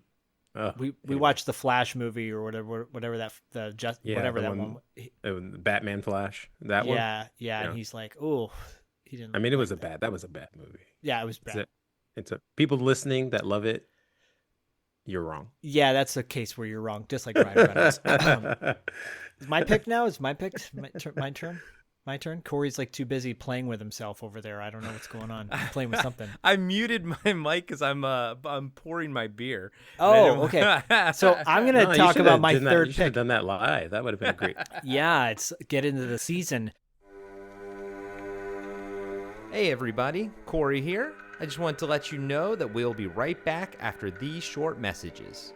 We anyway. watched the Flash movie or whatever that whatever the that one- one. Batman Flash. That one. Yeah, Yeah. and he's like, oh, he didn't. I mean, it was like that. that was a bad movie. Yeah, it was bad. It's a people listening that love it. You're wrong. Yeah, that's a case where you're wrong, just like Ryan Reynolds. Is my pick now? Is my pick? My turn? My turn? Corey's like too busy playing with himself over there. I don't know what's going on. He's playing with something. I muted my mic because I'm pouring my beer. Oh, okay. So I'm going to No, you talk should about have my done that- third you should have pick. done that live. That would have been great. Yeah, it's get into the season. Hey everybody, Corey here. I just want to let you know that we'll be right back after these short messages.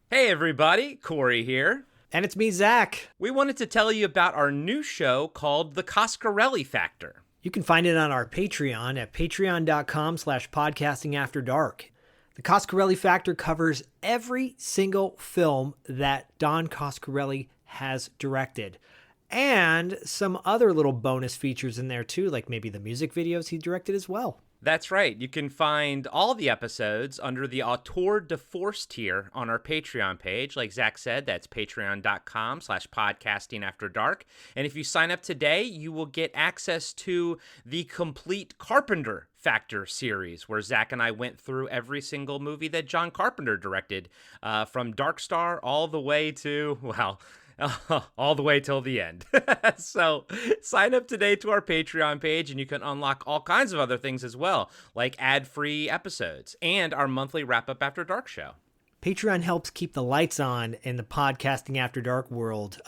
Hey everybody, Corey here. And it's me, Zach. We wanted to tell you about our new show called The Coscarelli Factor. You can find it on our Patreon at patreon.com/podcastingafterdark. The Coscarelli Factor covers every single film that Don Coscarelli has directed. And some other little bonus features in there too, like maybe the music videos he directed as well. That's right. You can find all the episodes under the Auteur de Force tier on our Patreon page. Like Zach said, that's patreon.com/podcastingafterdark. And if you sign up today, you will get access to the complete Carpenter Factor series, where Zach and I went through every single movie that John Carpenter directed, from Dark Star all the way to, well, all the way till the end. So sign up today to our Patreon page and you can unlock all kinds of other things as well, like ad-free episodes and our monthly wrap-up after dark show. Patreon helps keep the lights on in the podcasting after dark world.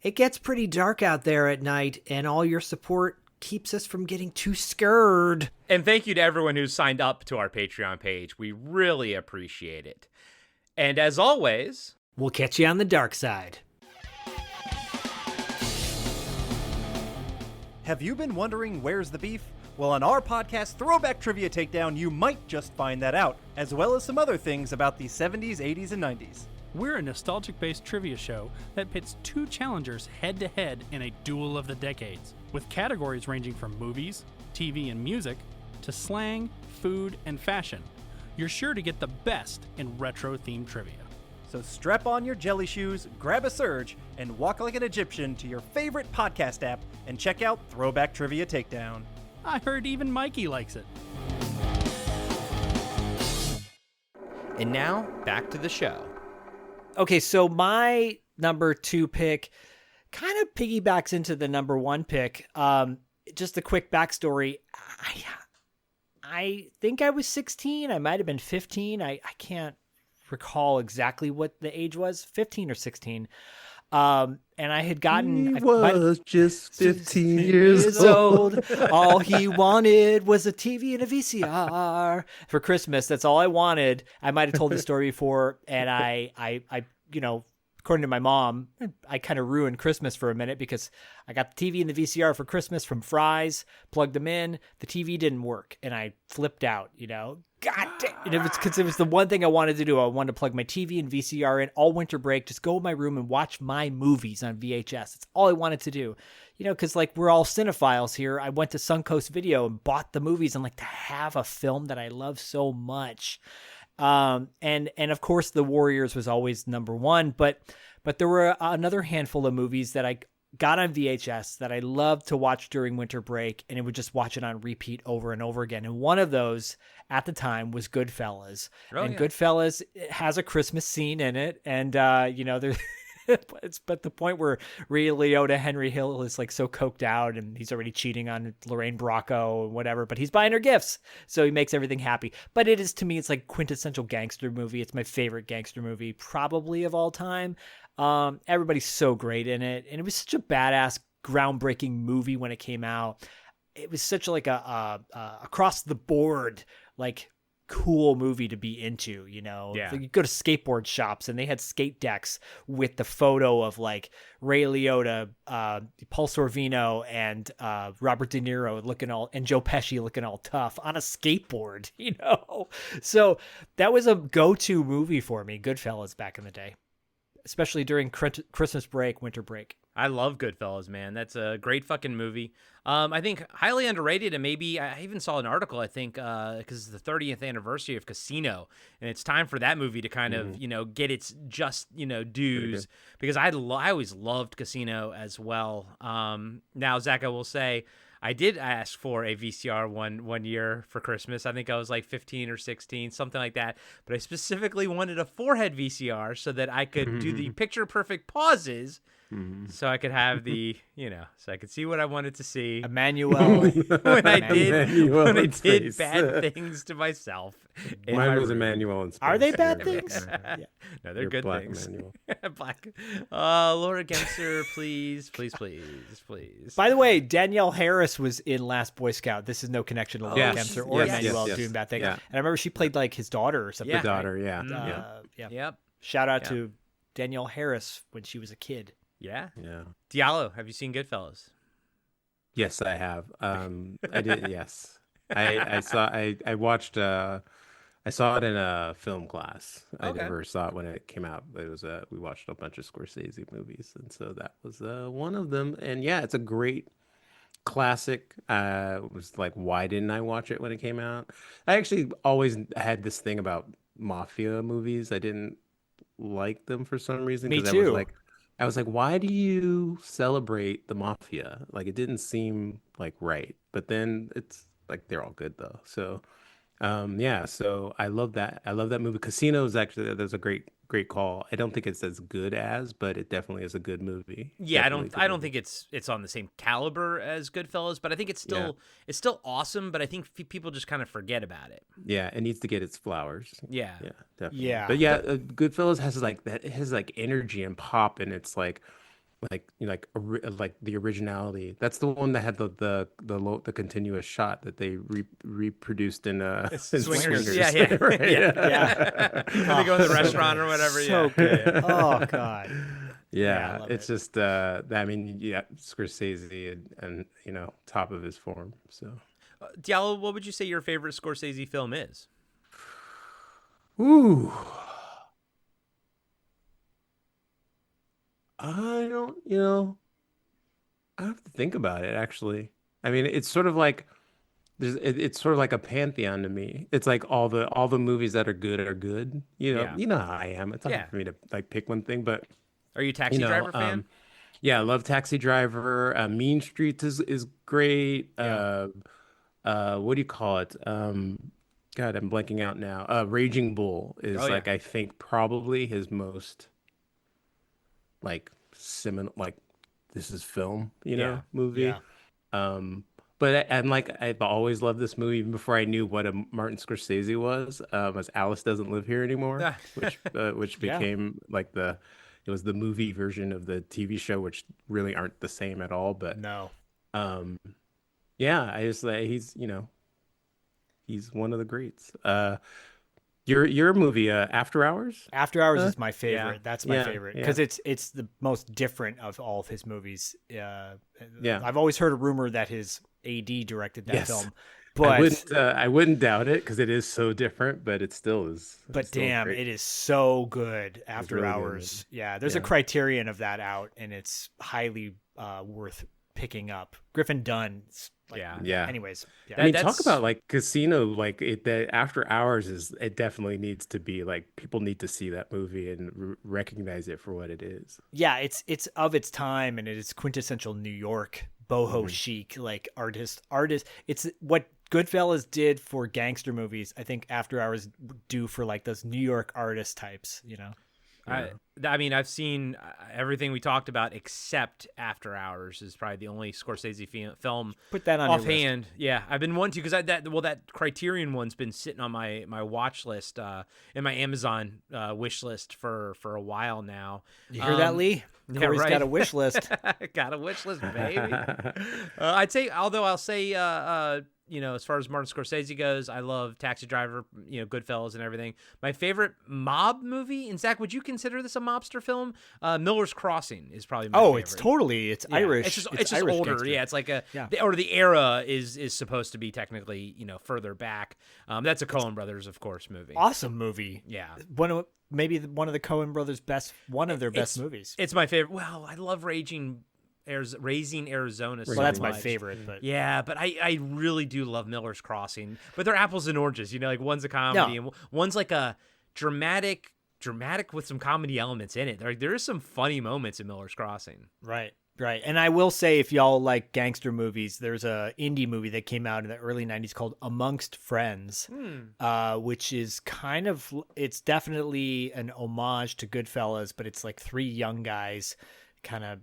It gets pretty dark out there at night, and all your support keeps us from getting too scared. And thank you to everyone who's signed up to our Patreon page. We really appreciate it. And as always, We'll catch you on the dark side. Have you been wondering where's the beef? Well, on our podcast, Throwback Trivia Takedown, you might just find that out, as well as some other things about the 70s, 80s, and 90s. We're a nostalgic-based trivia show that pits two challengers head-to-head in a duel of the decades, with categories ranging from movies, TV and music, to slang, food, and fashion. You're sure to get the best in retro-themed trivia. So strap on your jelly shoes, grab a surge, and walk like an Egyptian to your favorite podcast app and check out Throwback Trivia Takedown. I heard even Mikey likes it. and now back to the show. Okay, so my number 2 pick kind of piggybacks into the number 1 pick. Just a quick backstory. I think I was 16. I might have been 15. I can't recall exactly what the age was, 15 or 16. And I had gotten He I might- was just 15 years old. All he wanted was a TV and a VCR for Christmas. That's all I wanted. I might have told the story before, and I, according to my mom, I kind of ruined Christmas for a minute because I got the TV and the VCR for Christmas from Fry's, plugged them in. The TV didn't work, and I flipped out, God damn. And it was because it was the one thing I wanted to do. I wanted to plug my TV and VCR in all winter break, just go in my room and watch my movies on VHS. That's all I wanted to do. Because like we're all cinephiles here. I went to Suncoast Video and bought the movies and like to have a film that I love so much. And of course the Warriors was always number one, but there were another handful of movies that I got on VHS that I loved to watch during winter break, and it would just watch it on repeat over and over again. And one of those at the time was Goodfellas. Goodfellas has a Christmas scene in it. And, there's, it's but the point where Ray Liotta, Henry Hill is like so coked out and he's already cheating on Lorraine Bracco and whatever, but he's buying her gifts. So he makes everything happy. But it is, to me, it's like quintessential gangster movie. It's my favorite gangster movie probably of all time. Everybody's so great in it. And it was such a badass, groundbreaking movie when it came out. It was such like a across the board, like cool movie to be into, Yeah. Like you go to skateboard shops and they had skate decks with the photo of like Ray Liotta, Paul Sorvino, and Robert De Niro and Joe Pesci looking all tough on a skateboard, So that was a go-to movie for me, Goodfellas, back in the day, especially during Christmas break, winter break. I love Goodfellas, man. That's a great fucking movie. I think highly underrated, and maybe I even saw an article, I think, because it's the 30th anniversary of Casino, and it's time for that movie to kind of, get its just, dues, because I always loved Casino as well. Now, Zach, I will say, I did ask for a VCR one year for Christmas. I think I was like 15 or 16, something like that. But I specifically wanted a forehead VCR so that I could do the picture perfect pauses. So I could have the, so I could see what I wanted to see. Emmanuel. when I did space. bad things to myself. in my Mine was room. Emmanuel in space. Are they bad You're- things? Yeah. No, they're You're good Black things. Emmanuel. Black. Laura Gemser, please. By the way, Danielle Harris was in Last Boy Scout. This is no connection to Laura Yes, Kempster or yes, Emmanuel yes. doing bad things. Yeah. And I remember she played like his daughter or something. Yeah. The daughter, yeah. Yeah. Yep. Shout out Yeah. to Danielle Harris when she was a kid. Yeah. Yeah. Diallo, have you seen Goodfellas? Yes, I have. I did. Yes, I watched. I saw it in a film class. I Okay. never saw it when it came out. But it was we watched a bunch of Scorsese movies, and so that was one of them. And yeah, it's a great classic. It was like, why didn't I watch it when it came out? I actually always had this thing about mafia movies. I didn't like them for some reason. Me 'cause too. I was like, why do you celebrate the mafia? Like, it didn't seem like right. But then it's like they're all good though. So, yeah. So I love that. I love that movie. Casino is actually there's a great call. I don't think it's as good as, but it definitely is a good movie. Yeah, Definitely a good I don't movie. think it's on the same caliber as Goodfellas, but I think it's still awesome. But I think people just kind of forget about it. Yeah, it needs to get its flowers. Yeah. Yeah, definitely. Yeah. But yeah, Goodfellas has like that. It has like energy and pop, and it's like the originality. That's the one that had the continuous shot that they reproduced in in Swingers. Yeah. right? Yeah. When they go in the restaurant or whatever. So Yeah. good. Oh God. Yeah, I love it's it. just I mean, yeah, Scorsese and top of his form. So, Diallo, what would you say your favorite Scorsese film is? ooh, I don't, I have to think about it actually. I mean, it's sort of like it's sort of like a pantheon to me. It's like all the movies that are good are good. Yeah. You know how I am. It's not Yeah. for me to like pick one thing, but Are you a Taxi you know, Driver fan? yeah, I love Taxi Driver. Mean Streets is great. Yeah. What do you call it? God, I'm blanking out now. Raging Bull is Oh, yeah. like I think probably his most like seminal, like this is film, Yeah. movie. Yeah. But like I've always loved this movie even before I knew what a Martin Scorsese was. As Alice Doesn't Live Here Anymore, Ah. which Yeah. became like the It was the movie version of the TV show, which really aren't the same at all. But No. um, yeah, I just like he's one of the greats. Your movie, After Hours. After Hours Huh? is my favorite. That's my Yeah, favorite yeah. because it's the most different of all of his movies. Yeah. I've always heard a rumor that his AD directed that Yes. film, but I wouldn't doubt it because it is so different, but it still is. but still damn, great. it is so good. After really good, Hours, yeah. There's a Yeah. Criterion of that out, and it's highly worth picking up. Griffin Dunn. Yeah. Yeah. Anyways, yeah. I mean, That's- talk about like casino, like that After Hours it definitely needs to be like people need to see that movie and recognize it for what it is. Yeah, it's of its time, and it is quintessential New York boho Mm-hmm. chic, like artist. It's what Goodfellas did for gangster movies. I think After Hours do for like those New York artist types. I mean, I've seen everything we talked about except After Hours is probably the only Scorsese film Put that on your list. offhand. Yeah, I've been wanting to because that Criterion one's been sitting on my watch list in my Amazon wish list for a while now. You hear that, Lee? yeah, Corey's right. got a wish list. Got a wish list, baby. I'd say, although I'll say, as far as Martin Scorsese goes, I love Taxi Driver, Goodfellas and everything. My favorite mob movie, and Zach, would you consider this a mobster film? Miller's Crossing is probably my favorite. It's totally Yeah, Irish. It's just Irish older. gangster. Yeah, it's like Yeah. the era is supposed to be technically, further back. That's a Coen Brothers, of course, movie. Awesome movie. Yeah. Maybe one of the Coen brothers' best It's- movies. It's my favorite. Well, I love Raising Arizona so Well, that's my much. favorite, but Yeah, but I really do love Miller's Crossing. But they're apples and oranges, like one's a comedy and one's like a dramatic with some comedy elements in it. There is some funny moments in Miller's Crossing. Right. And I will say, if y'all like gangster movies, there's a indie movie that came out in the early 90s called Amongst Friends, which is it's definitely an homage to Goodfellas, but it's like three young guys, kind of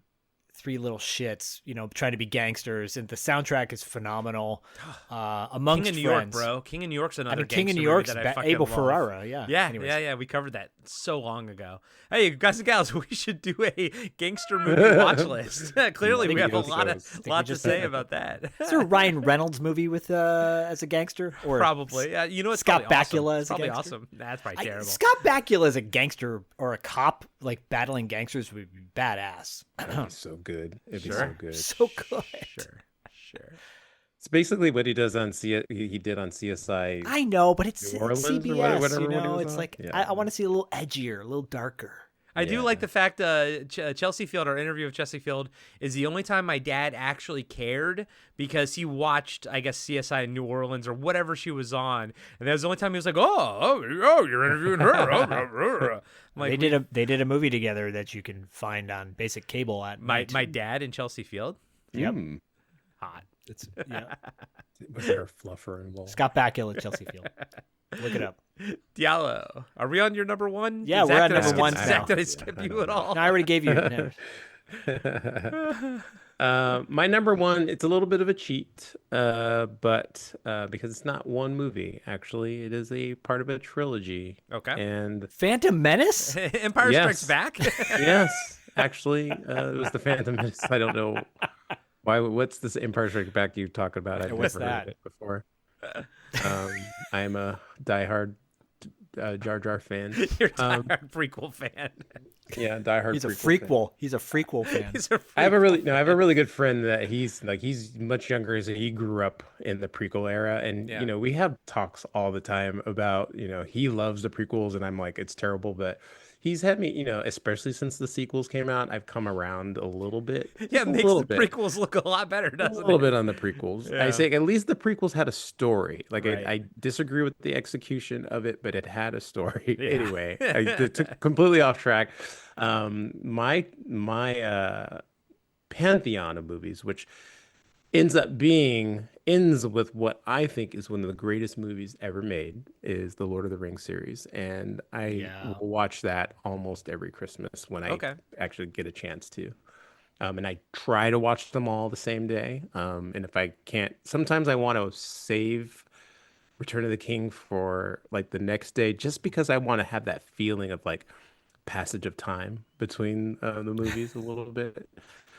three little shits, trying to be gangsters, and the soundtrack is phenomenal. Amongst King of New Friends. York, bro. King of New York's another King of gangster New York's movie that I fucking Abel love. Ferrara, yeah. Yeah, Anyways. yeah. We covered that so long ago. Hey, guys and gals, we should do a gangster movie watch list. Clearly, we have a lot to say about that. Is there a Ryan Reynolds movie with as a gangster? Or Probably. It's Scott probably awesome. Bakula as It's a probably gangster? awesome. That's probably terrible. Scott Bakula as a gangster or a cop, like battling gangsters, would be badass. It'd be so good. It'd be Sure. so good. So good. Sure. It's basically what he does on he did on CSI. I know, but it's New Orleans or CBS. whatever when he was It's on? like Yeah. I want to see a little edgier, a little darker. I do Yeah. like the fact Chelsea Field, our interview of Chelsea Field, is the only time my dad actually cared because he watched, I guess, CSI in New Orleans or whatever she was on, and that was the only time he was like, "Oh, you're interviewing her." I'm like, They did a movie together that you can find on basic cable at my night. dad and Chelsea Field, Yep. hot. It's yeah. Was there a fluffer involved? Scott Bakula, Chelsea Field. Look it up. Diallo, are we on your number one? Yeah, Zach, we're at did I number skip- one Zach, now. did I skip you at all? No, I already gave you. My number one, it's a little bit of a cheat, but because it's not one movie, actually, it is a part of a trilogy. Okay. And Phantom Menace? Empire Yes. Strikes Back. yes, actually, it was the Phantom Menace. I don't know why. What's this Empire Strikes Back you talk about? I've what's never heard that? of it before. I am a diehard Jar Jar fan. You're a diehard prequel fan. Yeah, diehard. He's a fan. frequel. He's a frequel fan. He's a I have a really good friend that he's much younger, so he grew up in the prequel era, and Yeah. we have talks all the time about he loves the prequels, and I'm like, it's terrible, but he's had me, especially since the sequels came out, I've come around a little bit. Yeah, Just it a makes little the bit. prequels look a lot better, A doesn't little it? bit on the prequels. Yeah. I say at least the prequels had a story. Like Right. I disagree with the execution of it, but it had a story. Yeah. Anyway, I took completely off track. My pantheon of movies, which ends with what I think is one of the greatest movies ever made, is the Lord of the Rings series, and I Yeah. will watch that almost every Christmas when I Okay. actually get a chance to. And I try to watch them all the same day. And if I can't, sometimes I want to save Return of the King for like the next day, just because I want to have that feeling of like passage of time between the movies a little bit.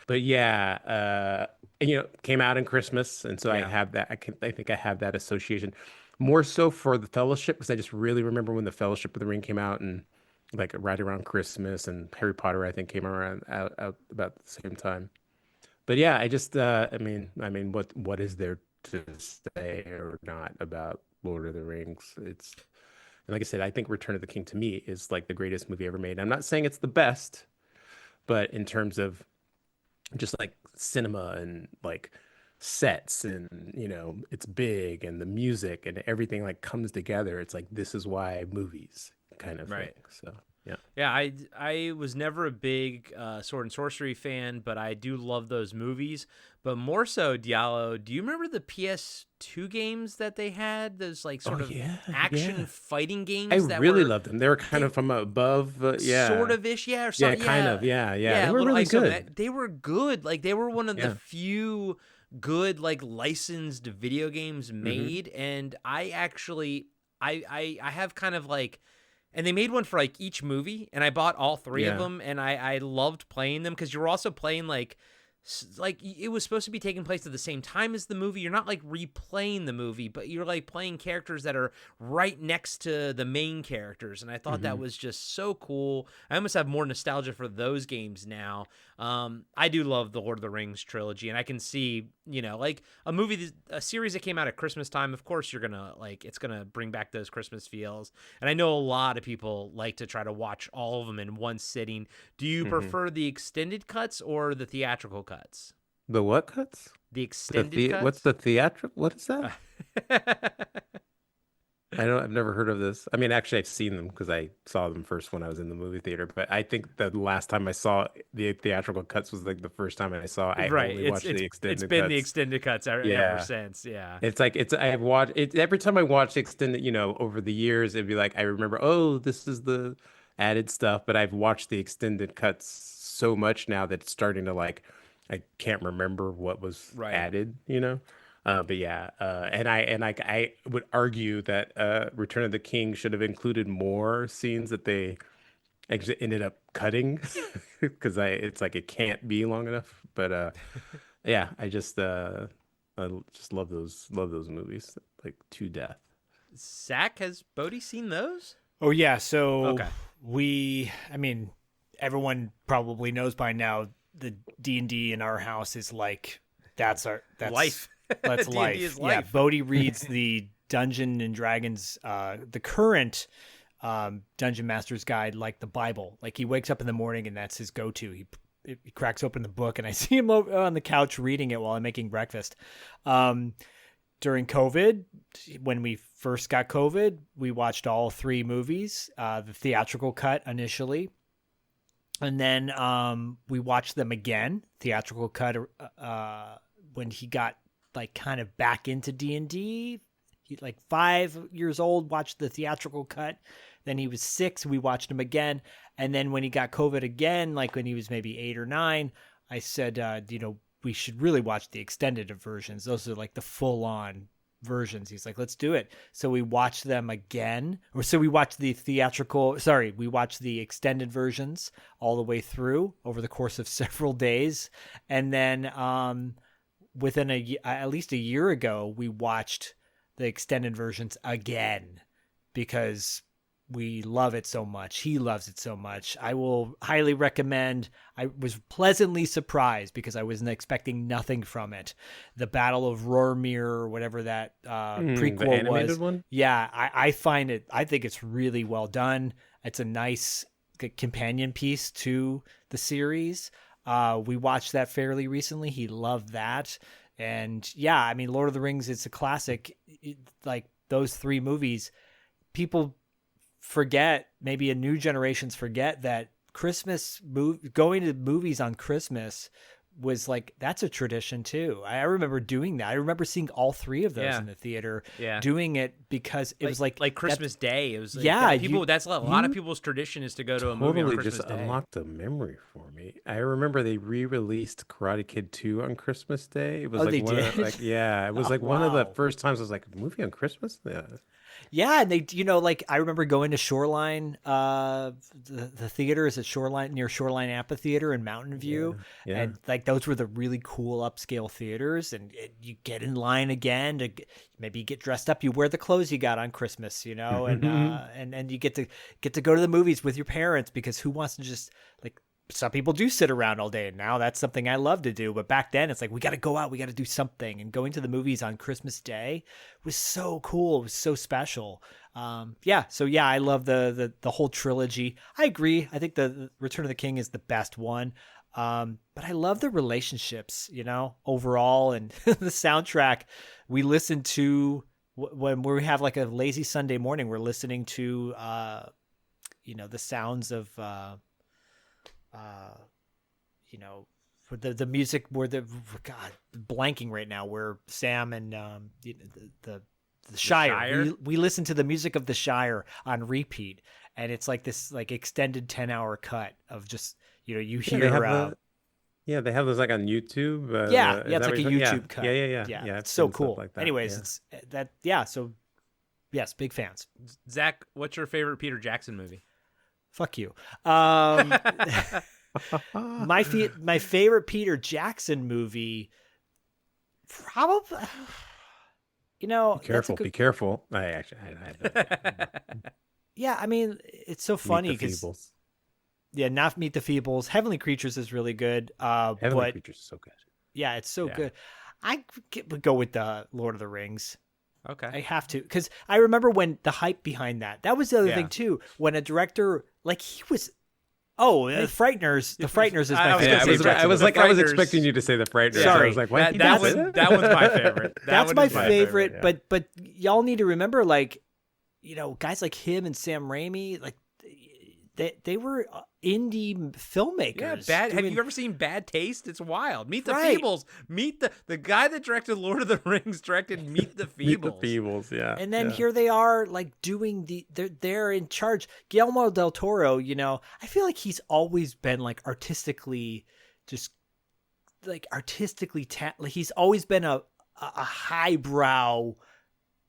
But yeah, and, came out in Christmas, and so I Yeah. have that. I think I have that association more so for the Fellowship, because I just really remember when the Fellowship of the Ring came out, and like right around Christmas, and Harry Potter I think came around out about the same time. But yeah, I just I mean, what is there to say or not about Lord of the Rings? It's and like I said, I think Return of the King to me is like the greatest movie ever made. I'm not saying it's the best, but in terms of just like cinema and like sets and it's big and the music and everything like comes together, it's like this is why movies kind of thing. Right. So yeah. Yeah, I was never a big sword and sorcery fan, but I do love those movies. But more so, Diallo, do you remember the PS2 games that they had? Those like sort of Yeah, action yeah, fighting I games that really were loved them. They were kind they of from above, sort yeah, of ish, yeah, or yeah, something, kind yeah, of, yeah, they yeah, a were little really good. isometric. They were good. Like they were one of the Yeah. few good like licensed video games Hmm. made, and I actually I have kind of like. And they made one for like each movie, and I bought all three of Yeah. them, and I loved playing them because you were also playing like it was supposed to be taking place at the same time as the movie. You're not like replaying the movie, but you're like playing characters that are right next to the main characters, and I thought that Hmm. was just so cool. I almost have more nostalgia for those games now. I do love the Lord of the Rings trilogy, and I can see like a series that came out at Christmas time. Of course, you're gonna like it's gonna bring back those Christmas feels, and I know a lot of people like to try to watch all of them in one sitting. Do you Hmm. prefer the extended cuts or the theatrical cuts? The what cuts? The extended What's cuts? the theatrical? What is that? I've never heard of this. I mean, actually, I've seen them because I saw them first when I was in the movie theater. But I think the last time I saw the theatrical cuts was like the first time I saw. I Right. only It's watched it's the it's extended been the cuts. extended cuts ever Yeah. since. Yeah. I've watched it every time I watch the extended, over the years, it'd be like I remember, oh, this is the added stuff, but I've watched the extended cuts so much now that it's starting to like I can't remember what was Right. added. But yeah, and I would argue that Return of the King should have included more scenes that they actually ended up cutting because I it's like it can't be long enough. But yeah, I just love those movies like to death. Zach, has Bodie seen those? Oh yeah, so Okay. I mean, everyone probably knows by now the D&D in our house is like that's Life. that's D&D life. is Yeah, life. Bodie reads the Dungeon and Dragons, the current Dungeon Master's Guide like the Bible. Like he wakes up in the morning and that's his go-to. He cracks open the book and I see him on the couch reading it while I'm making breakfast. During COVID, when we first got COVID, we watched all three movies, the theatrical cut initially. And then we watched them again, theatrical cut, when he got like kind of back into D&D. He like 5 years old, watched the theatrical cut. Then he was 6, we watched him again. And then when he got COVID again, like when he was maybe 8 or 9, I said, we should really watch the extended versions. Those are like the full on versions. He's like, let's do it. So we watched them again. We watched we watched the extended versions all the way through over the course of several days. And then within at least a year ago, we watched the extended versions again because we love it so much. He loves it so much. I will highly recommend. I was pleasantly surprised because I wasn't expecting nothing from it. The Battle of Rormir, or whatever that The prequel animated was. one? Yeah, I think it's really well done. It's a nice companion piece to the series. We watched that fairly recently. He loved that. And yeah, I mean, Lord of the Rings, it's a classic. Like those three movies, people forget, maybe a new generations forget that going to movies on Christmas was like, that's a tradition too. I remember doing that. I remember seeing all three of those Yeah. in the theater, Yeah. doing it because it was like Christmas Day. It was like, Yeah, people. you- That's a lot of you people's tradition is to go to a movie on Totally Christmas just Day. unlocked a memory for me. I remember they re-released Karate Kid 2 on Christmas Day. It was Oh, like they one of did? like yeah, it was Oh, like one of the wow. first times I was like, a movie on Christmas? Yeah. Yeah, and they, like I remember going to Shoreline, the theater is at Shoreline near Shoreline Amphitheater in Mountain View, Yeah. and like those were the really cool upscale theaters, and you get in line again to maybe get dressed up, you wear the clothes you got on Christmas, and you get to go to the movies with your parents because who wants to just like. Some people do sit around all day, and now that's something I love to do. But back then, it's like we got to go out, we got to do something. And going to the movies on Christmas Day was so cool. It was so special. So I love the whole trilogy. I agree. I think the Return of the King is the best one. But I love the relationships, overall, and the soundtrack. We listen to when we have like a lazy Sunday morning. We're listening to the sounds of. For the music where blanking right now where Sam and the Shire. We listen to the music of the Shire on repeat, and it's like this like extended 10-hour cut of just you hear they have those like on YouTube. It's like a YouTube cut. Yeah, it's so and stuff cool. like that. Anyways, yeah. it's that so yes, big fans. Zach, what's your favorite Peter Jackson movie? Fuck you. My favorite Peter Jackson movie, probably. Be careful. I Yeah, I mean, it's so funny because not Meet the Feebles. Heavenly Creatures is really good. Heavenly Creatures is so good. Yeah, it's so good. I would go with the Lord of the Rings. Okay. I have to, because I remember when the hype behind that was the other thing too. When a director like he was, The Frighteners. The Frighteners is my favorite. I was expecting you to say The Frighteners. Sorry, I was like, what? That one's my favorite. That's my favorite. Yeah. But y'all need to remember, like, guys like him and Sam Raimi, like they were indie filmmakers. Yeah, have you ever seen Bad Taste? It's wild. Meet the Right. Feebles. Meet the guy that directed Lord of the Rings directed Meet the Feebles. Meet the Feebles, yeah. And then here they are, like doing they're in charge. Guillermo del Toro, I feel like he's always been like artistically, he's always been a highbrow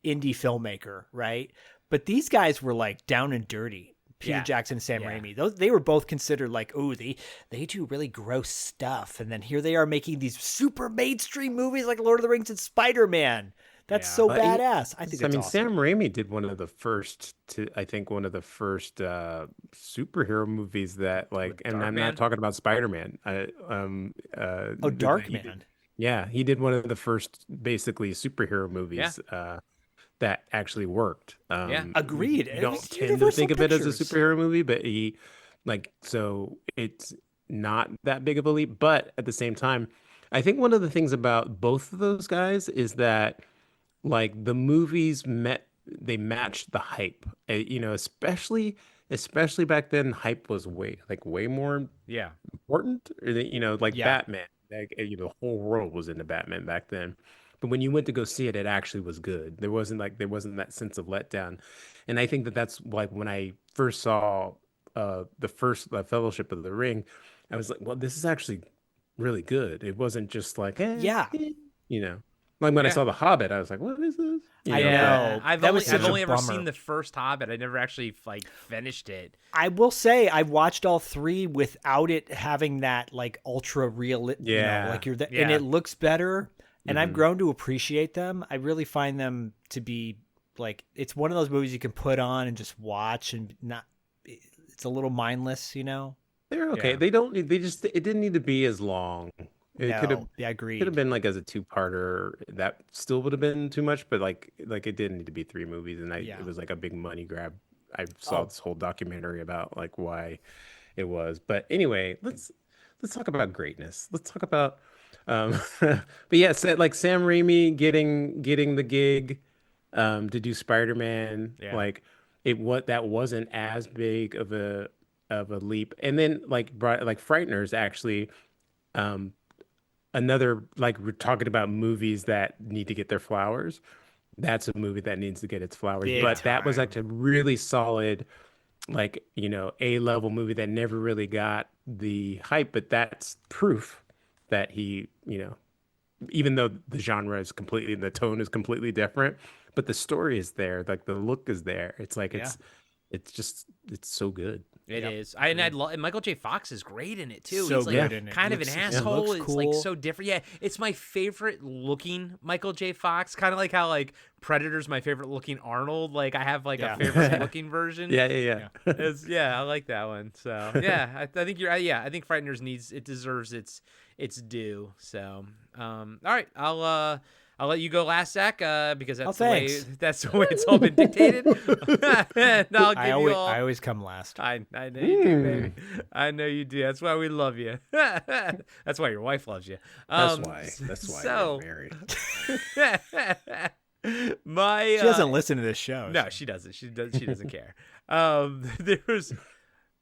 indie filmmaker, right? But these guys were like down and dirty. Peter Jackson and Sam Raimi. They were both considered like, they do really gross stuff. And then here they are making these super mainstream movies like Lord of the Rings and Spider-Man. That's so badass. I think that's awesome. Sam Raimi did one of the first superhero movies that like, and I'm not talking about Spider-Man. Darkman. He did one of the first basically superhero movies. That actually worked. Agreed. You don't tend to think of it as a superhero movie, but so it's not that big of a leap. But at the same time, I think one of the things about both of those guys is that like the movies matched the hype. Especially back then, hype was way more important. Batman. The whole world was into Batman back then. But when you went to go see it, it actually was good. There wasn't that sense of letdown. And I think that's like when I first saw the Fellowship of the Ring, I was like, well, this is actually really good. It wasn't just like, Like when I saw The Hobbit, I was like, what is this? I know. I've only ever seen the first Hobbit. I never actually like finished it. I will say I've watched all three without it having that like ultra real, and it looks better. And I've grown to appreciate them. I really find them to be like, it's one of those movies you can put on and just watch and it's a little mindless, They're okay. Yeah. It didn't need to be as long. Agreed. Could have been like as a two-parter. That still would have been too much, but like it didn't need to be three movies. And it was like a big money grab. I saw this whole documentary about like why it was. But anyway, let's talk about greatness. Let's talk about but yes, like Sam Raimi getting the gig to do Spider-Man, like that wasn't as big of a leap. And then like Frighteners actually another, like, we're talking about movies that need to get their flowers. That's a movie that needs to get its flowers. Big But that was time. like a really solid, like, A-level movie that never really got the hype. But that's proof that he, even though the genre is completely, the tone is completely different, but the story is there, like the look is there. It's like Yeah. it's so good. It is. And Michael J. Fox is great in it too. So He's like good in it. kind of an Looks- yeah, asshole. looks It's like cool. so different. Yeah, it's my favorite looking Michael J. Fox. Kind of like how like Predator's my favorite looking Arnold. Like I have like Yeah. a favorite looking version. Yeah. I like that one. So yeah, I think you're. Yeah, I think Frighteners deserves its due. So all right, I'll let you go last, Zach, because that's thanks. that's the way it's all been dictated. And I'll give you all. I always come last. I know you do, baby. I know you do. That's why we love you. That's why your wife loves you. That's why so- we're married. My She doesn't listen to this show. No, so. she doesn't. She doesn't care. There was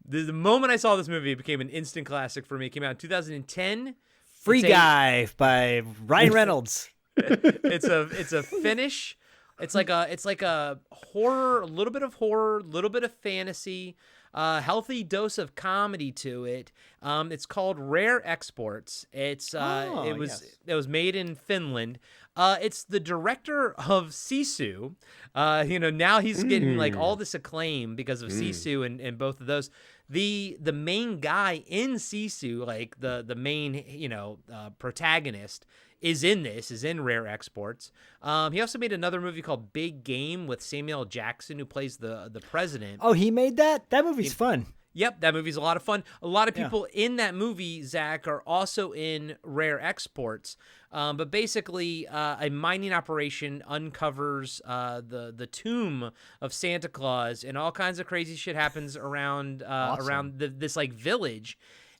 the moment I saw this movie, it became an instant classic for me. It came out in 2010. Free It's a- Guy by Ryan Reynolds. It's a Finnish. It's like a horror, a little bit of horror, a little bit of fantasy, healthy dose of comedy to it. It's called Rare Exports. It was made in Finland. It's the director of Sisu. Now he's getting like all this acclaim because of Sisu and both of those. The main guy in Sisu, like the main protagonist, is in Rare Exports. He also made another movie called Big Game with Samuel L. Jackson, who plays the president. Oh, he made that? That movie's fun. Yep, that movie's a lot of fun. A lot of people in that movie, Zach, are also in Rare Exports. But basically, a mining operation uncovers the tomb of Santa Claus, and all kinds of crazy shit happens around this like village.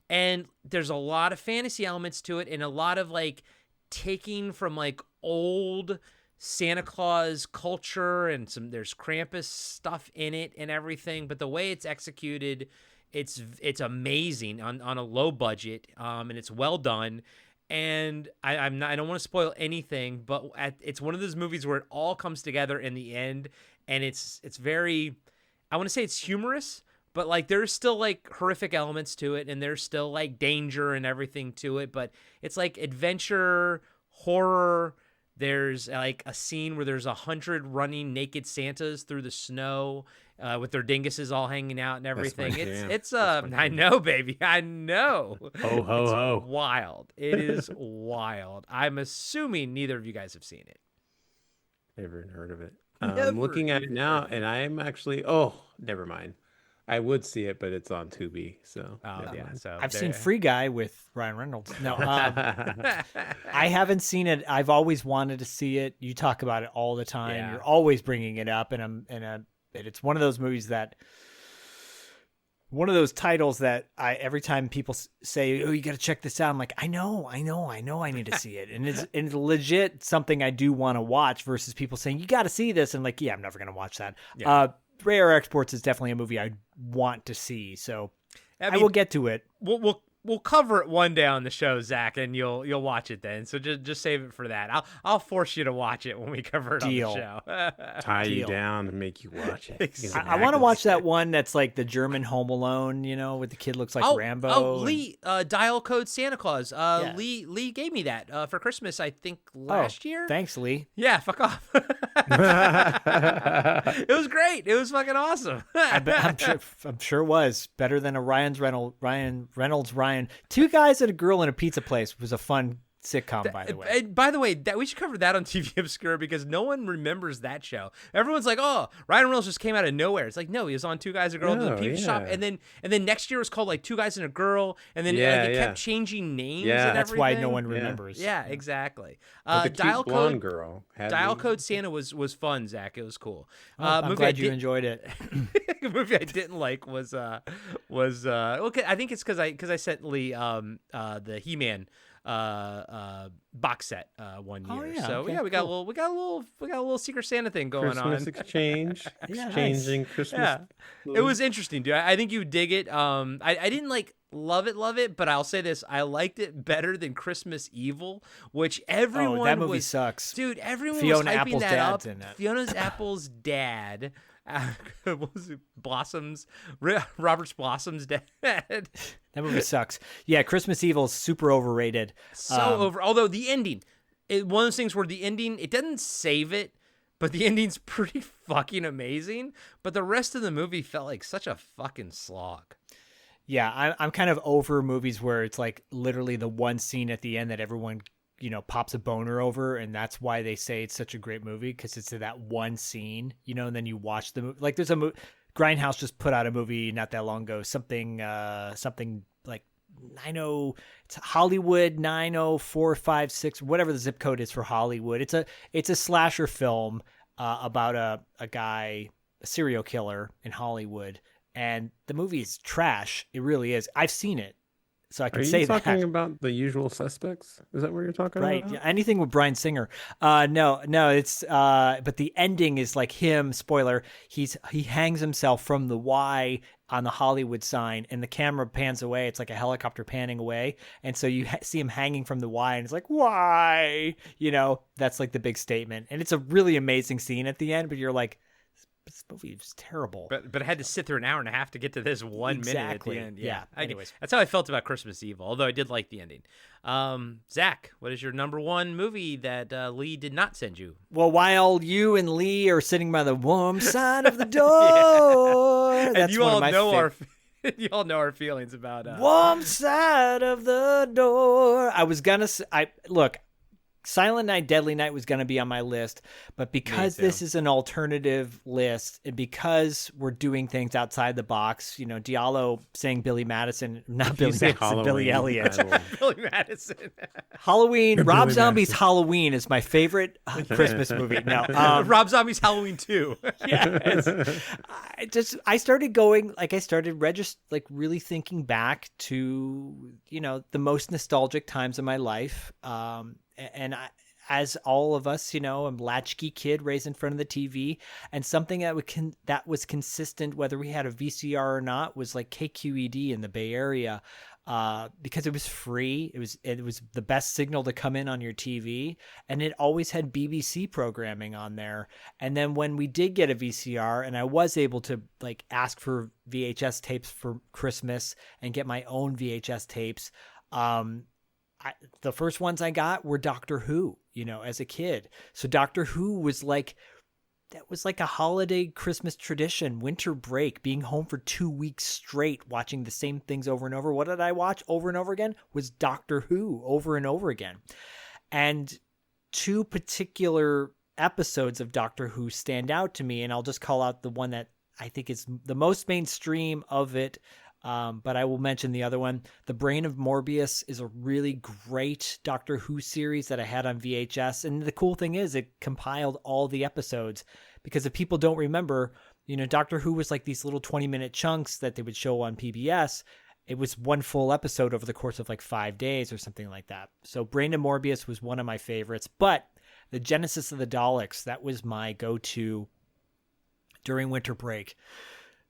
And there's a lot of fantasy elements to it, and a lot of like taking from like old Santa Claus culture, and there's Krampus stuff in it and everything. But the way it's executed, it's amazing on a low budget, and it's well done. And I don't want to spoil anything, but it's one of those movies where it all comes together in the end, and it's very, I want to say it's humorous, but like there's still like horrific elements to it, and there's still like danger and everything to it, but it's like adventure, horror. There's like a scene where there's 100 running naked Santas through the snow, with their dinguses all hanging out and everything. I know, baby, I know. Ho ho It's ho! wild. It is wild. I'm assuming neither of you guys have seen it. Never heard of it. Never I'm looking at it even now, heard of and I'm actually. Oh, never mind. I would see it, but it's on Tubi. So Oh never yeah, mind. so I've there- seen Free Guy with Ryan Reynolds. No, I haven't seen it. I've always wanted to see it. You talk about it all the time. Yeah. You're always bringing it up, and it's one of those movies that, one of those titles that every time people say, "Oh, you got to check this out," I'm like, I know, I need to see it, and it's legit something I do want to watch. Versus people saying, "You got to see this," and like, yeah, I'm never gonna watch that. Yeah. Rare Exports is definitely a movie I want to see, so I mean, will get to it. We'll cover it one day on the show, Zach, and you'll watch it then. So just save it for that. I'll force you to watch it when we cover it Deal. on the show. Tie you Deal. down and make you watch it. Exactly. I want to watch that one that's like the German Home Alone, with the kid looks like Rambo. Oh, and- Lee, Dial Code Santa Claus. Yeah. Lee gave me that for Christmas, I think last year. Thanks, Lee. Yeah, fuck off. It was great. It was fucking awesome. I'm sure it was better than a Ryan Reynolds. Two guys and a girl in a pizza place was a fun sitcom, by the way. And by the way, that we should cover that on TV Obscura because no one remembers that show. Everyone's like, "Oh, Ryan Reynolds just came out of nowhere." It's like, no, he was on Two Guys and a Girl in the No, Pizza Shop, yeah. and then next year it was called like Two Guys and a Girl, and then it kept changing names. Yeah. and That's why no everything. one remembers. Yeah, exactly. But the cute Dial blonde Code girl. had Dial me- Code Santa was fun, Zach. It was cool. I'm movie glad I you did- enjoyed it. a movie I didn't like was okay. I think it's because I sent Lee the He-Man box set one year. Oh, yeah, So okay, yeah, we got cool. a little Secret Santa thing going Christmas on. exchange, Yeah, exchanging Christmas. Yeah. It was interesting, dude. I think you would dig it. I didn't like love it, but I'll say this: I liked it better than Christmas Evil, which everyone that movie was, sucks. dude. Everyone Fiona was hyping Apple's that dad's up. in it. Fiona Apple's dad, what was it? Robert's Blossom's dad. That movie sucks. Yeah, Christmas Evil is super overrated. Although the ending, one of those things where the ending, it doesn't save it, but the ending's pretty fucking amazing. But the rest of the movie felt like such a fucking slog. Yeah, I'm kind of over movies where it's like literally the one scene at the end that everyone, pops a boner over, and that's why they say it's such a great movie, because it's that one scene, and then you watch the movie. Like there's a Grindhouse just put out a movie not that long ago, something like it's Hollywood 90456, whatever the zip code is for Hollywood. It's a slasher film about a guy, a serial killer in Hollywood. And the movie is trash. It really is. I've seen it, so I can say that. Are you talking about The Usual Suspects? Is that what you're talking Right. about? Yeah, anything with Bryan Singer. No, it's but the ending is like him, spoiler, he hangs himself from the Y on the Hollywood sign, and the camera pans away. It's like a helicopter panning away. And so you see him hanging from the Y, and it's like, why? That's like the big statement. And it's a really amazing scene at the end, but you're like, this movie was terrible. But I had to sit through an hour and a half to get to this 1 minute at the end. Yeah. Anyways, that's how I felt about Christmas Evil, although I did like the ending. Zach, what is your number one movie that Lee did not send you? Well, while you and Lee are sitting by the warm side of the door, and that's you one all of my know you all know our feelings about warm side of the door. I was gonna look. Silent Night, Deadly Night was going to be on my list, but because this is an alternative list, and because we're doing things outside the box, Diallo saying Billy Madison, not Billy Madison, Billy Elliot. Billy Madison. Halloween, Rob Zombie's Halloween is my favorite Christmas movie. No, Rob Zombie's Halloween 2. I started going, I started really thinking back to, the most nostalgic times of my life. And as all of us, I'm latchkey kid raised in front of the TV, and something that was consistent whether we had a VCR or not was like KQED in the Bay Area, because it was free. It was the best signal to come in on your TV, and it always had BBC programming on there. And then when we did get a VCR, and I was able to ask for VHS tapes for Christmas and get my own VHS tapes, the first ones I got were Doctor Who, as a kid. So Doctor Who was that was like a holiday Christmas tradition, winter break, being home for 2 weeks straight, watching the same things over and over. What did I watch over and over again? Was Doctor Who over and over again. And two particular episodes of Doctor Who stand out to me, and I'll just call out the one that I think is the most mainstream of it. But I will mention the other one. The Brain of Morbius is a really great Doctor Who series that I had on VHS. And the cool thing is it compiled all the episodes, because if people don't remember, Doctor Who was like these little 20-minute chunks that they would show on PBS. It was one full episode over the course of 5 days or something like that. So Brain of Morbius was one of my favorites, but the Genesis of the Daleks, that was my go-to during winter break.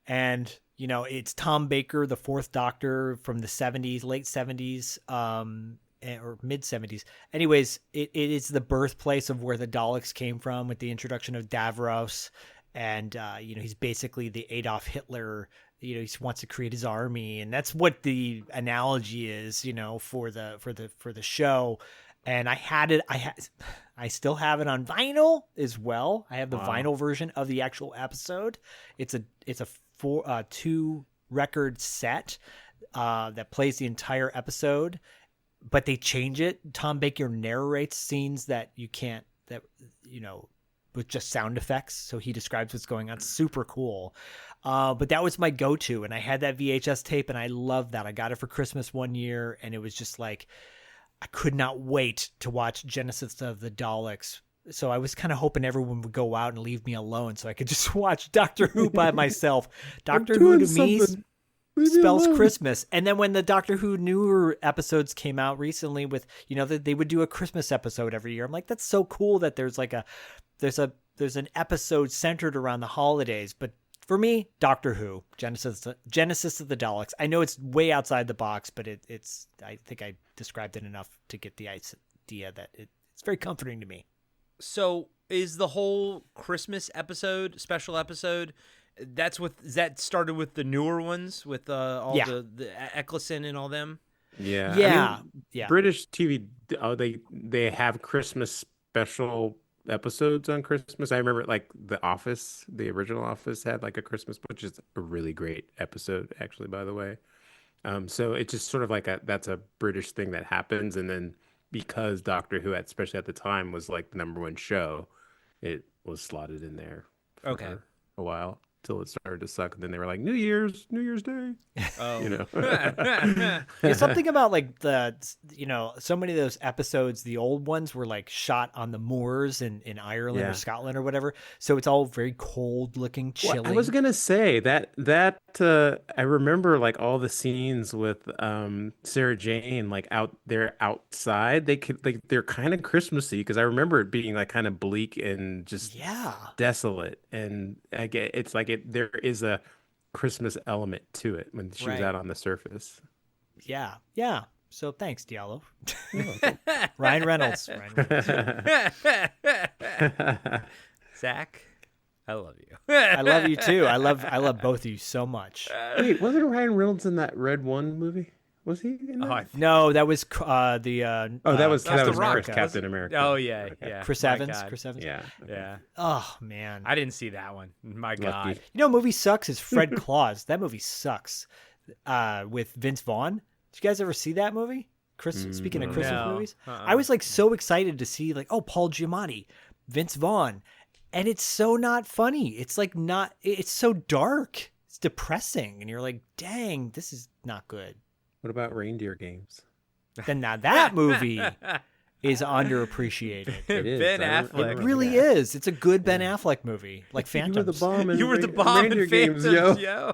And it's Tom Baker, the fourth Doctor from the 70s, late 70s, or mid 70s. Anyways, it is the birthplace of where the Daleks came from, with the introduction of Davros. And, he's basically the Adolf Hitler. He wants to create his army. And that's what the analogy is, for the show. And I still have it on vinyl as well. I have the vinyl version of the actual episode. It's a 2 record set that plays the entire episode, but they change it. Tom Baker narrates scenes that with just sound effects. So he describes what's going on. Super cool. But that was my go-to, and I had that VHS tape, and I loved that. I got it for Christmas one year, and it was just I could not wait to watch Genesis of the Daleks. So I was kind of hoping everyone would go out and leave me alone so I could just watch Doctor Who by myself. Doctor Who to me spells Christmas. And then when the Doctor Who newer episodes came out recently with, that they would do a Christmas episode every year. I'm like, that's so cool that there's an episode centered around the holidays, but For me, Doctor Who, Genesis of the Daleks. I know it's way outside the box, but it's. I think I described it enough to get the idea that it's very comforting to me. So is the whole Christmas special episode, that started with the newer ones with all the Eccleston and all them? Yeah. Yeah. I mean, British TV, they have Christmas special episodes on Christmas. I remember like The Office, the original Office had like a Christmas, which is a really great episode, actually, by the way. So it's just sort of like that's a British thing that happens. And then because Doctor Who, especially at the time, was like the #1 show, it was slotted in there for a while till it started to suck. And then they were like, New Year's Day. Oh, You know. There's something about like so many of those episodes, the old ones were like shot on the moors in Ireland or Scotland or whatever. So it's all very cold looking, chilly. Well, I was gonna say that I remember like all the scenes with Sarah Jane like out there outside. They're kind of Christmassy because I remember it being like kind of bleak and just desolate. And it's like there is a Christmas element to it when she was out on the surface. Yeah. So thanks, Diallo. Ryan Reynolds. Zach, I love you. I love you too. I love both of you so much. Wait, wasn't Ryan Reynolds in that Red One movie? Was he in that? No, that was that was The Rock, Captain America. Oh yeah. Chris Evans. Chris Evans. Yeah. Oh man, I didn't see that one. My God. You know, what movie sucks is Fred Claus. That movie sucks. With Vince Vaughn. Did you guys ever see that movie? Speaking of Christmas movies, I was like so excited to see like, oh, Paul Giamatti, Vince Vaughn, and it's so not funny. It's like not. It's so dark. It's depressing, and you're like, dang, this is not good. What about Reindeer Games? Then now that movie is underappreciated. It is. Ben Affleck. It really is. It's a good Ben Affleck movie, like Phantoms. You were the bomb. You were the bomb Reindeer in Games, Phantoms, yo.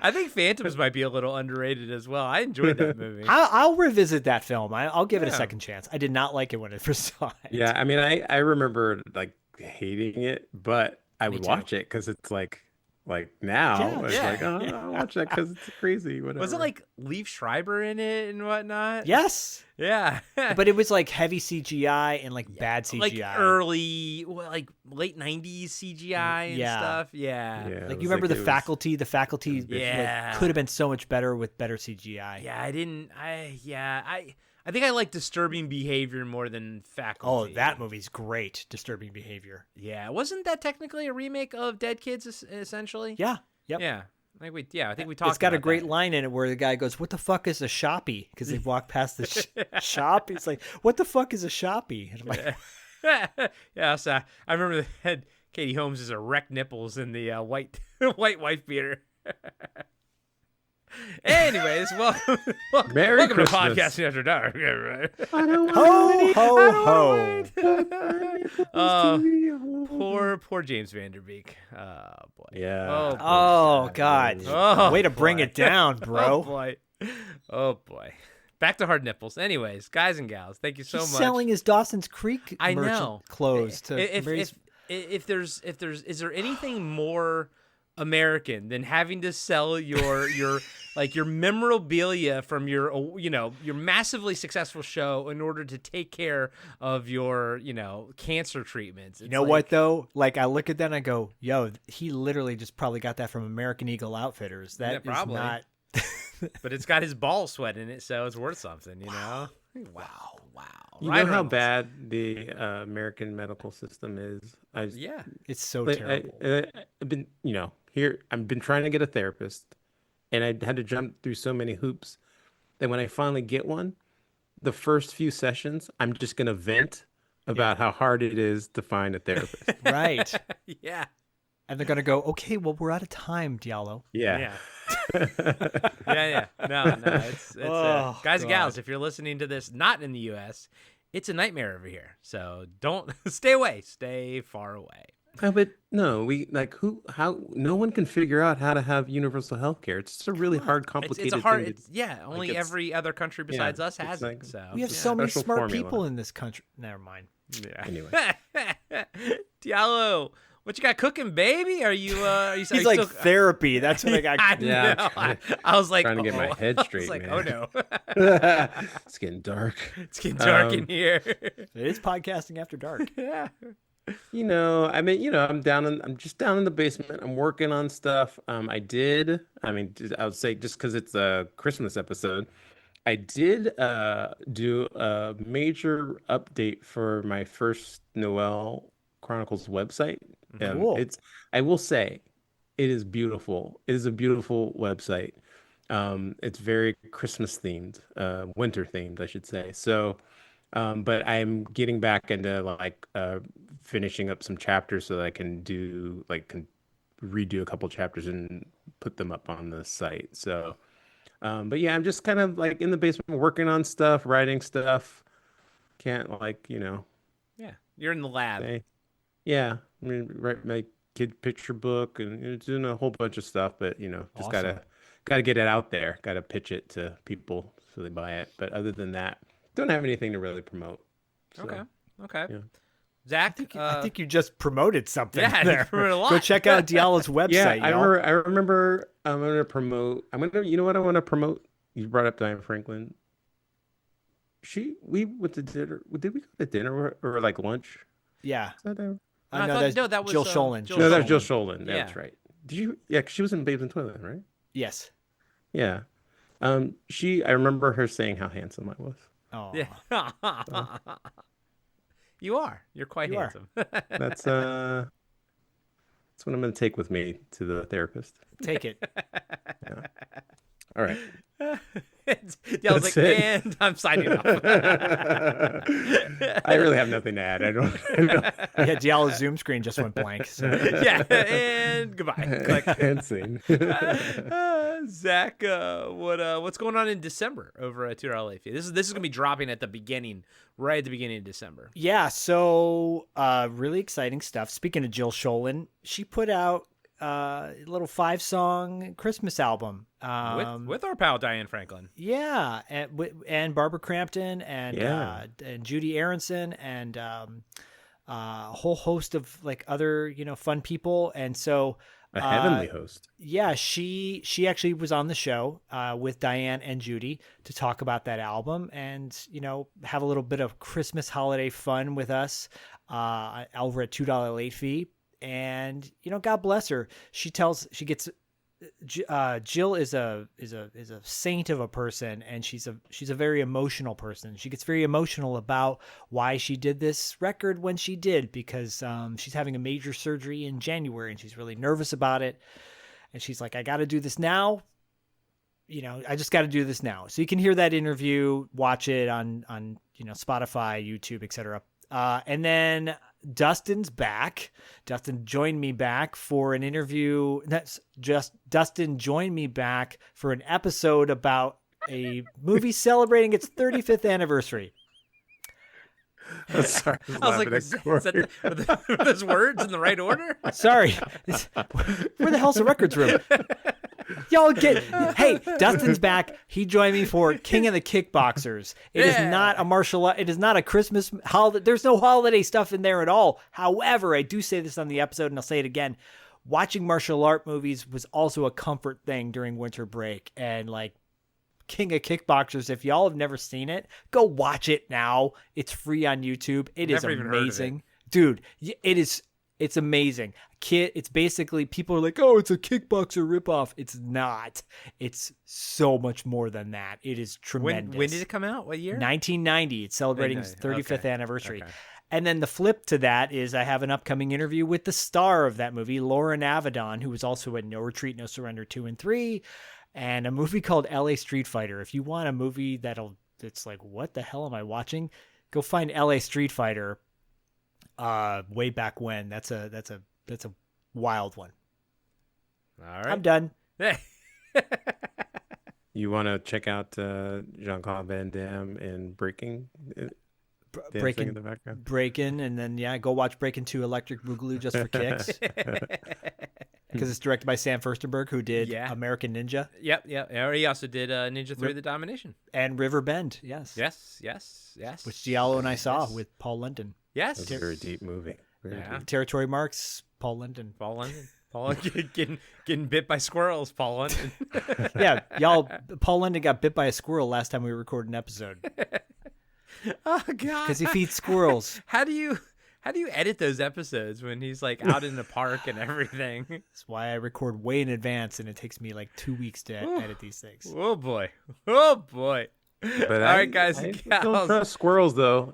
I think Phantoms might be a little underrated as well. I enjoyed that movie. I'll revisit that film. I'll give it a second chance. I did not like it when I first saw it. Yeah, I mean, I remember like hating it, but I would watch it because it's like now it's like, oh, I'll watch that because it's crazy. Whatever. Was it like Liev Schreiber in it and whatnot? Yes. Yeah. But it was like heavy CGI and like bad CGI. Like early, like late 90s CGI and stuff. Yeah. Like you remember The Faculty? The Faculty Yeah. could have been so much better with better CGI. Yeah, I think I like Disturbing Behavior more than Faculty. Oh, that movie's great. Disturbing Behavior. Yeah. Wasn't that technically a remake of Dead Kids essentially? Yeah. Yep. Yeah. I think we talked. It's got a about great that. line in it where the guy goes, "What the fuck is a shoppy?" Because they walk past the shop. He's like, "What the fuck is a shoppy?" And I'm like, yeah. So I remember they had Katie Holmes as erect nipples in the white wife beater. Anyways, welcome Merry to Christmas. Podcasting After Dark. Everybody. ho ho. Poor James Vanderbeek. Oh boy. Yeah. Oh God. Oh, Way to bring it down, bro. Oh boy. Back to hard nipples. Anyways, guys and gals, thank you so He's much. selling his Dawson's Creek I merchant know. clothes to If there's is there anything more American than having to sell your memorabilia from your massively successful show in order to take care of your cancer treatments? You know what though? Like I look at that and I go, yo, he literally just probably got that from American Eagle Outfitters. That is probably. not. But it's got his ball sweat in it, so it's worth something, Wow. You Ryan know how Reynolds. bad the American medical system is? Yeah. It's so Like, terrible. I've been, I've been trying to get a therapist, and I had to jump through so many hoops that when I finally get one, the first few sessions, I'm just gonna vent about how hard it is to find a therapist. Right. Yeah. And they're gonna go, okay, well, we're out of time, Diallo. Yeah. Yeah. No. It's Oh, guys and God. gals, if you're listening to this not in the U.S., it's a nightmare over here. So don't stay away. Stay far away. But no, how no one can figure out how to have universal health care. It's just a really hard, complicated It's a hard. thing. Only every other country besides us has like- it. So We have so many Special smart formula. people in this country. Never mind. yeah. Anyway. Diallo, What you got cooking, baby? Are you? He's like therapy. That's what I got. I Yeah, know. I'm I was like, trying to get my head straight, I was like, man. oh no, It's getting dark. it's getting dark in here. It is podcasting after dark. Yeah. I'm just down in the basement. I'm working on stuff. I would say just because it's a Christmas episode, I did do a major update for my first Noel Chronicles website. Cool. I will say, it is beautiful. It is a beautiful website. It's very Christmas themed, winter themed, I should say. So, but I'm getting back into finishing up some chapters so that I can redo a couple chapters and put them up on the site. So, but yeah, I'm just kind of like in the basement working on stuff, writing stuff. Can't Yeah, you're in the lab. say, yeah. I mean, write my kid picture book and doing a whole bunch of stuff, but just Awesome. gotta get it out there. Gotta pitch it to people so they buy it. But other than that, don't have anything to really promote. So, Okay. yeah. Zach, I think you just promoted something. yeah, you there. promoted a lot. Go check out Diallo's website. Yeah, y'all. I remember I'm gonna promote. You know what I want to promote? You brought up Diane Franklin. We went to dinner. Did we go to dinner or like lunch? Yeah. Is that her? I know thought- that's no, that was, Jill Sholin. Jill No, that was Sholin. Jill Sholin. Yeah. That's right. Did you? Yeah, 'cause she was in Babes in Toyland, right? Yes. Yeah. I remember her saying how handsome I was. Oh. Yeah. You are. You're quite You are. handsome. That's what I'm gonna take with me to the therapist. Take it. All right. Yeah, I was That's like, it. and I'm signing off. I really have nothing to add. I don't. Yeah, Diallo's Zoom screen just went blank. So. Yeah, and goodbye. Click. And scene. Zach, what's going on in December over at $2 Late Fee? This is gonna be dropping at the beginning, right at the beginning of December. Yeah, so really exciting stuff. Speaking of Jill Sholin, she put out a little 5-song Christmas album. With our pal Diane Franklin. Yeah, and Barbara Crampton and Yeah. and Judy Aronson and a whole host of like other fun people. And so A heavenly host. yeah, she actually was on the show with Diane and Judy to talk about that album and have a little bit of Christmas holiday fun with us over at $2 Late Fee. And God bless her. Jill is a saint of a person, and she's a very emotional person. She gets very emotional about why she did this record when she did, because she's having a major surgery in January and she's really nervous about it. And she's like, I got to do this now. I just got to do this now. So you can hear that interview, watch it on Spotify, YouTube, etc. And then Dustin's back. Dustin joined me back for an interview. Dustin joined me back for an episode about a movie celebrating its 35th anniversary. Sorry, I was like, are those words in the right order? Sorry. Where the hell's the records room? Y'all hey, Dustin's back. He joined me for King of the Kickboxers. It is not a martial art. It is not a Christmas holiday. There's no holiday stuff in there at all. However, I do say this on the episode, and I'll say it again. Watching martial art movies was also a comfort thing during winter break. And like King of Kickboxers, if y'all have never seen it, go watch it now. It's free on YouTube. It is Never even heard of it. amazing. Dude, it's amazing. It's basically, people are like, oh, it's a kickboxer ripoff. It's not. It's so much more than that. It is tremendous. When did it come out? What year? 1990. It's celebrating its 35th Okay. anniversary. Okay. And then the flip to that is I have an upcoming interview with the star of that movie, Lauren Avedon, who was also in No Retreat, No Surrender 2 and 3, and a movie called LA Street Fighter. If you want a movie that's like, what the hell am I watching? Go find LA Street Fighter. Way back when. That's a wild one. All right. I'm done. Hey. You want to check out Jean-Claude Van Damme in Breaking? Dancing in the background. Breakin', and then go watch Breakin' 2 Electric Boogaloo just for kicks. Because it's directed by Sam Furstenberg, who did American Ninja. Yep. He also did Ninja 3: The Domination. And River Bend, yes. Yes. Which Diallo and I saw with Paul London. Yes. That's a very deep movie. Very Yeah. deep. Territory Marks, Paul London. Paul London. Paul getting bit by squirrels. Paul London. Yeah, y'all. Paul London got bit by a squirrel last time we recorded an episode Oh God! because he feeds squirrels. How do you edit those episodes when he's like out in the park and everything? That's why I record way in advance, and it takes me like 2 weeks to edit these things. Oh boy! Oh boy! But All right, guys and I don't gals. trust squirrels though.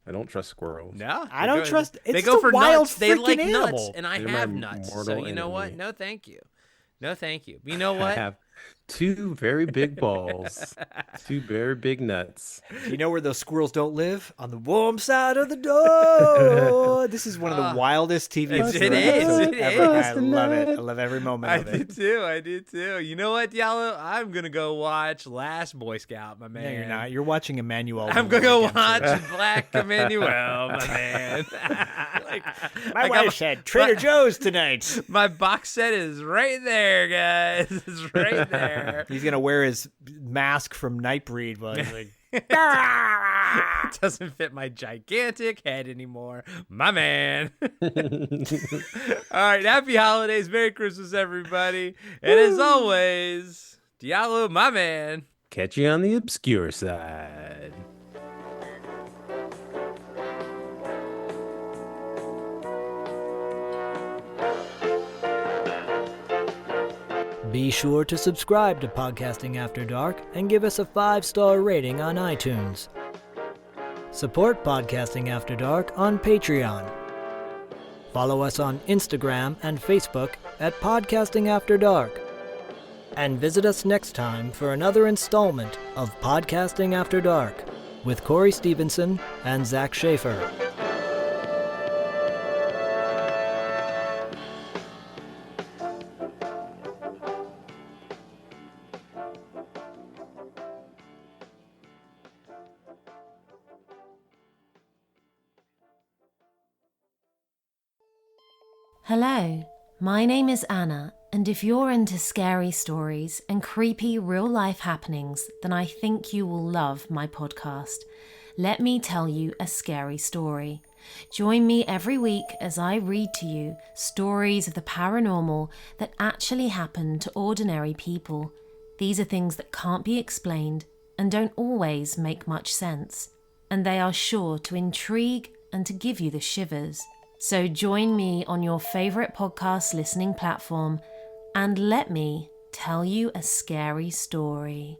I don't trust squirrels. No, I don't trust. It's They just go a for wild nuts. They like freaking nuts, animal. and I They're have my nuts. So mortal you know what? enemy. No, thank you. No, thank you. You know I what? have 2 very big balls, 2 very big nuts. You know where those squirrels don't live? On the warm side of the door. This is one of the wildest TV It episodes is. ever. I love it. I love every moment I of it. do too. I do too. You know what, Diallo? I'm gonna go watch Last Boy Scout, my man. No, you're not. You're watching Emmanuel. I'm gonna go watch Black Emmanuel, my man. My I got wife said Trader Joe's tonight. My box set is right there, guys. It's right there. He's gonna wear his mask from Nightbreed while he's like, It doesn't fit my gigantic head anymore, my man. All right, happy holidays, Merry Christmas, everybody, and as always, Diallo, my man. Catch you on the obscure side. Be sure to subscribe to Podcasting After Dark and give us a 5-star rating on iTunes. Support Podcasting After Dark on Patreon. Follow us on Instagram and Facebook at Podcasting After Dark. And visit us next time for another installment of Podcasting After Dark with Corey Stevenson and Zach Schaefer. Hello, my name is Anna, and if you're into scary stories and creepy real-life happenings, then I think you will love my podcast. Let me tell you a scary story. Join me every week as I read to you stories of the paranormal that actually happen to ordinary people. These are things that can't be explained and don't always make much sense, and they are sure to intrigue and to give you the shivers. So join me on your favorite podcast listening platform and let me tell you a scary story.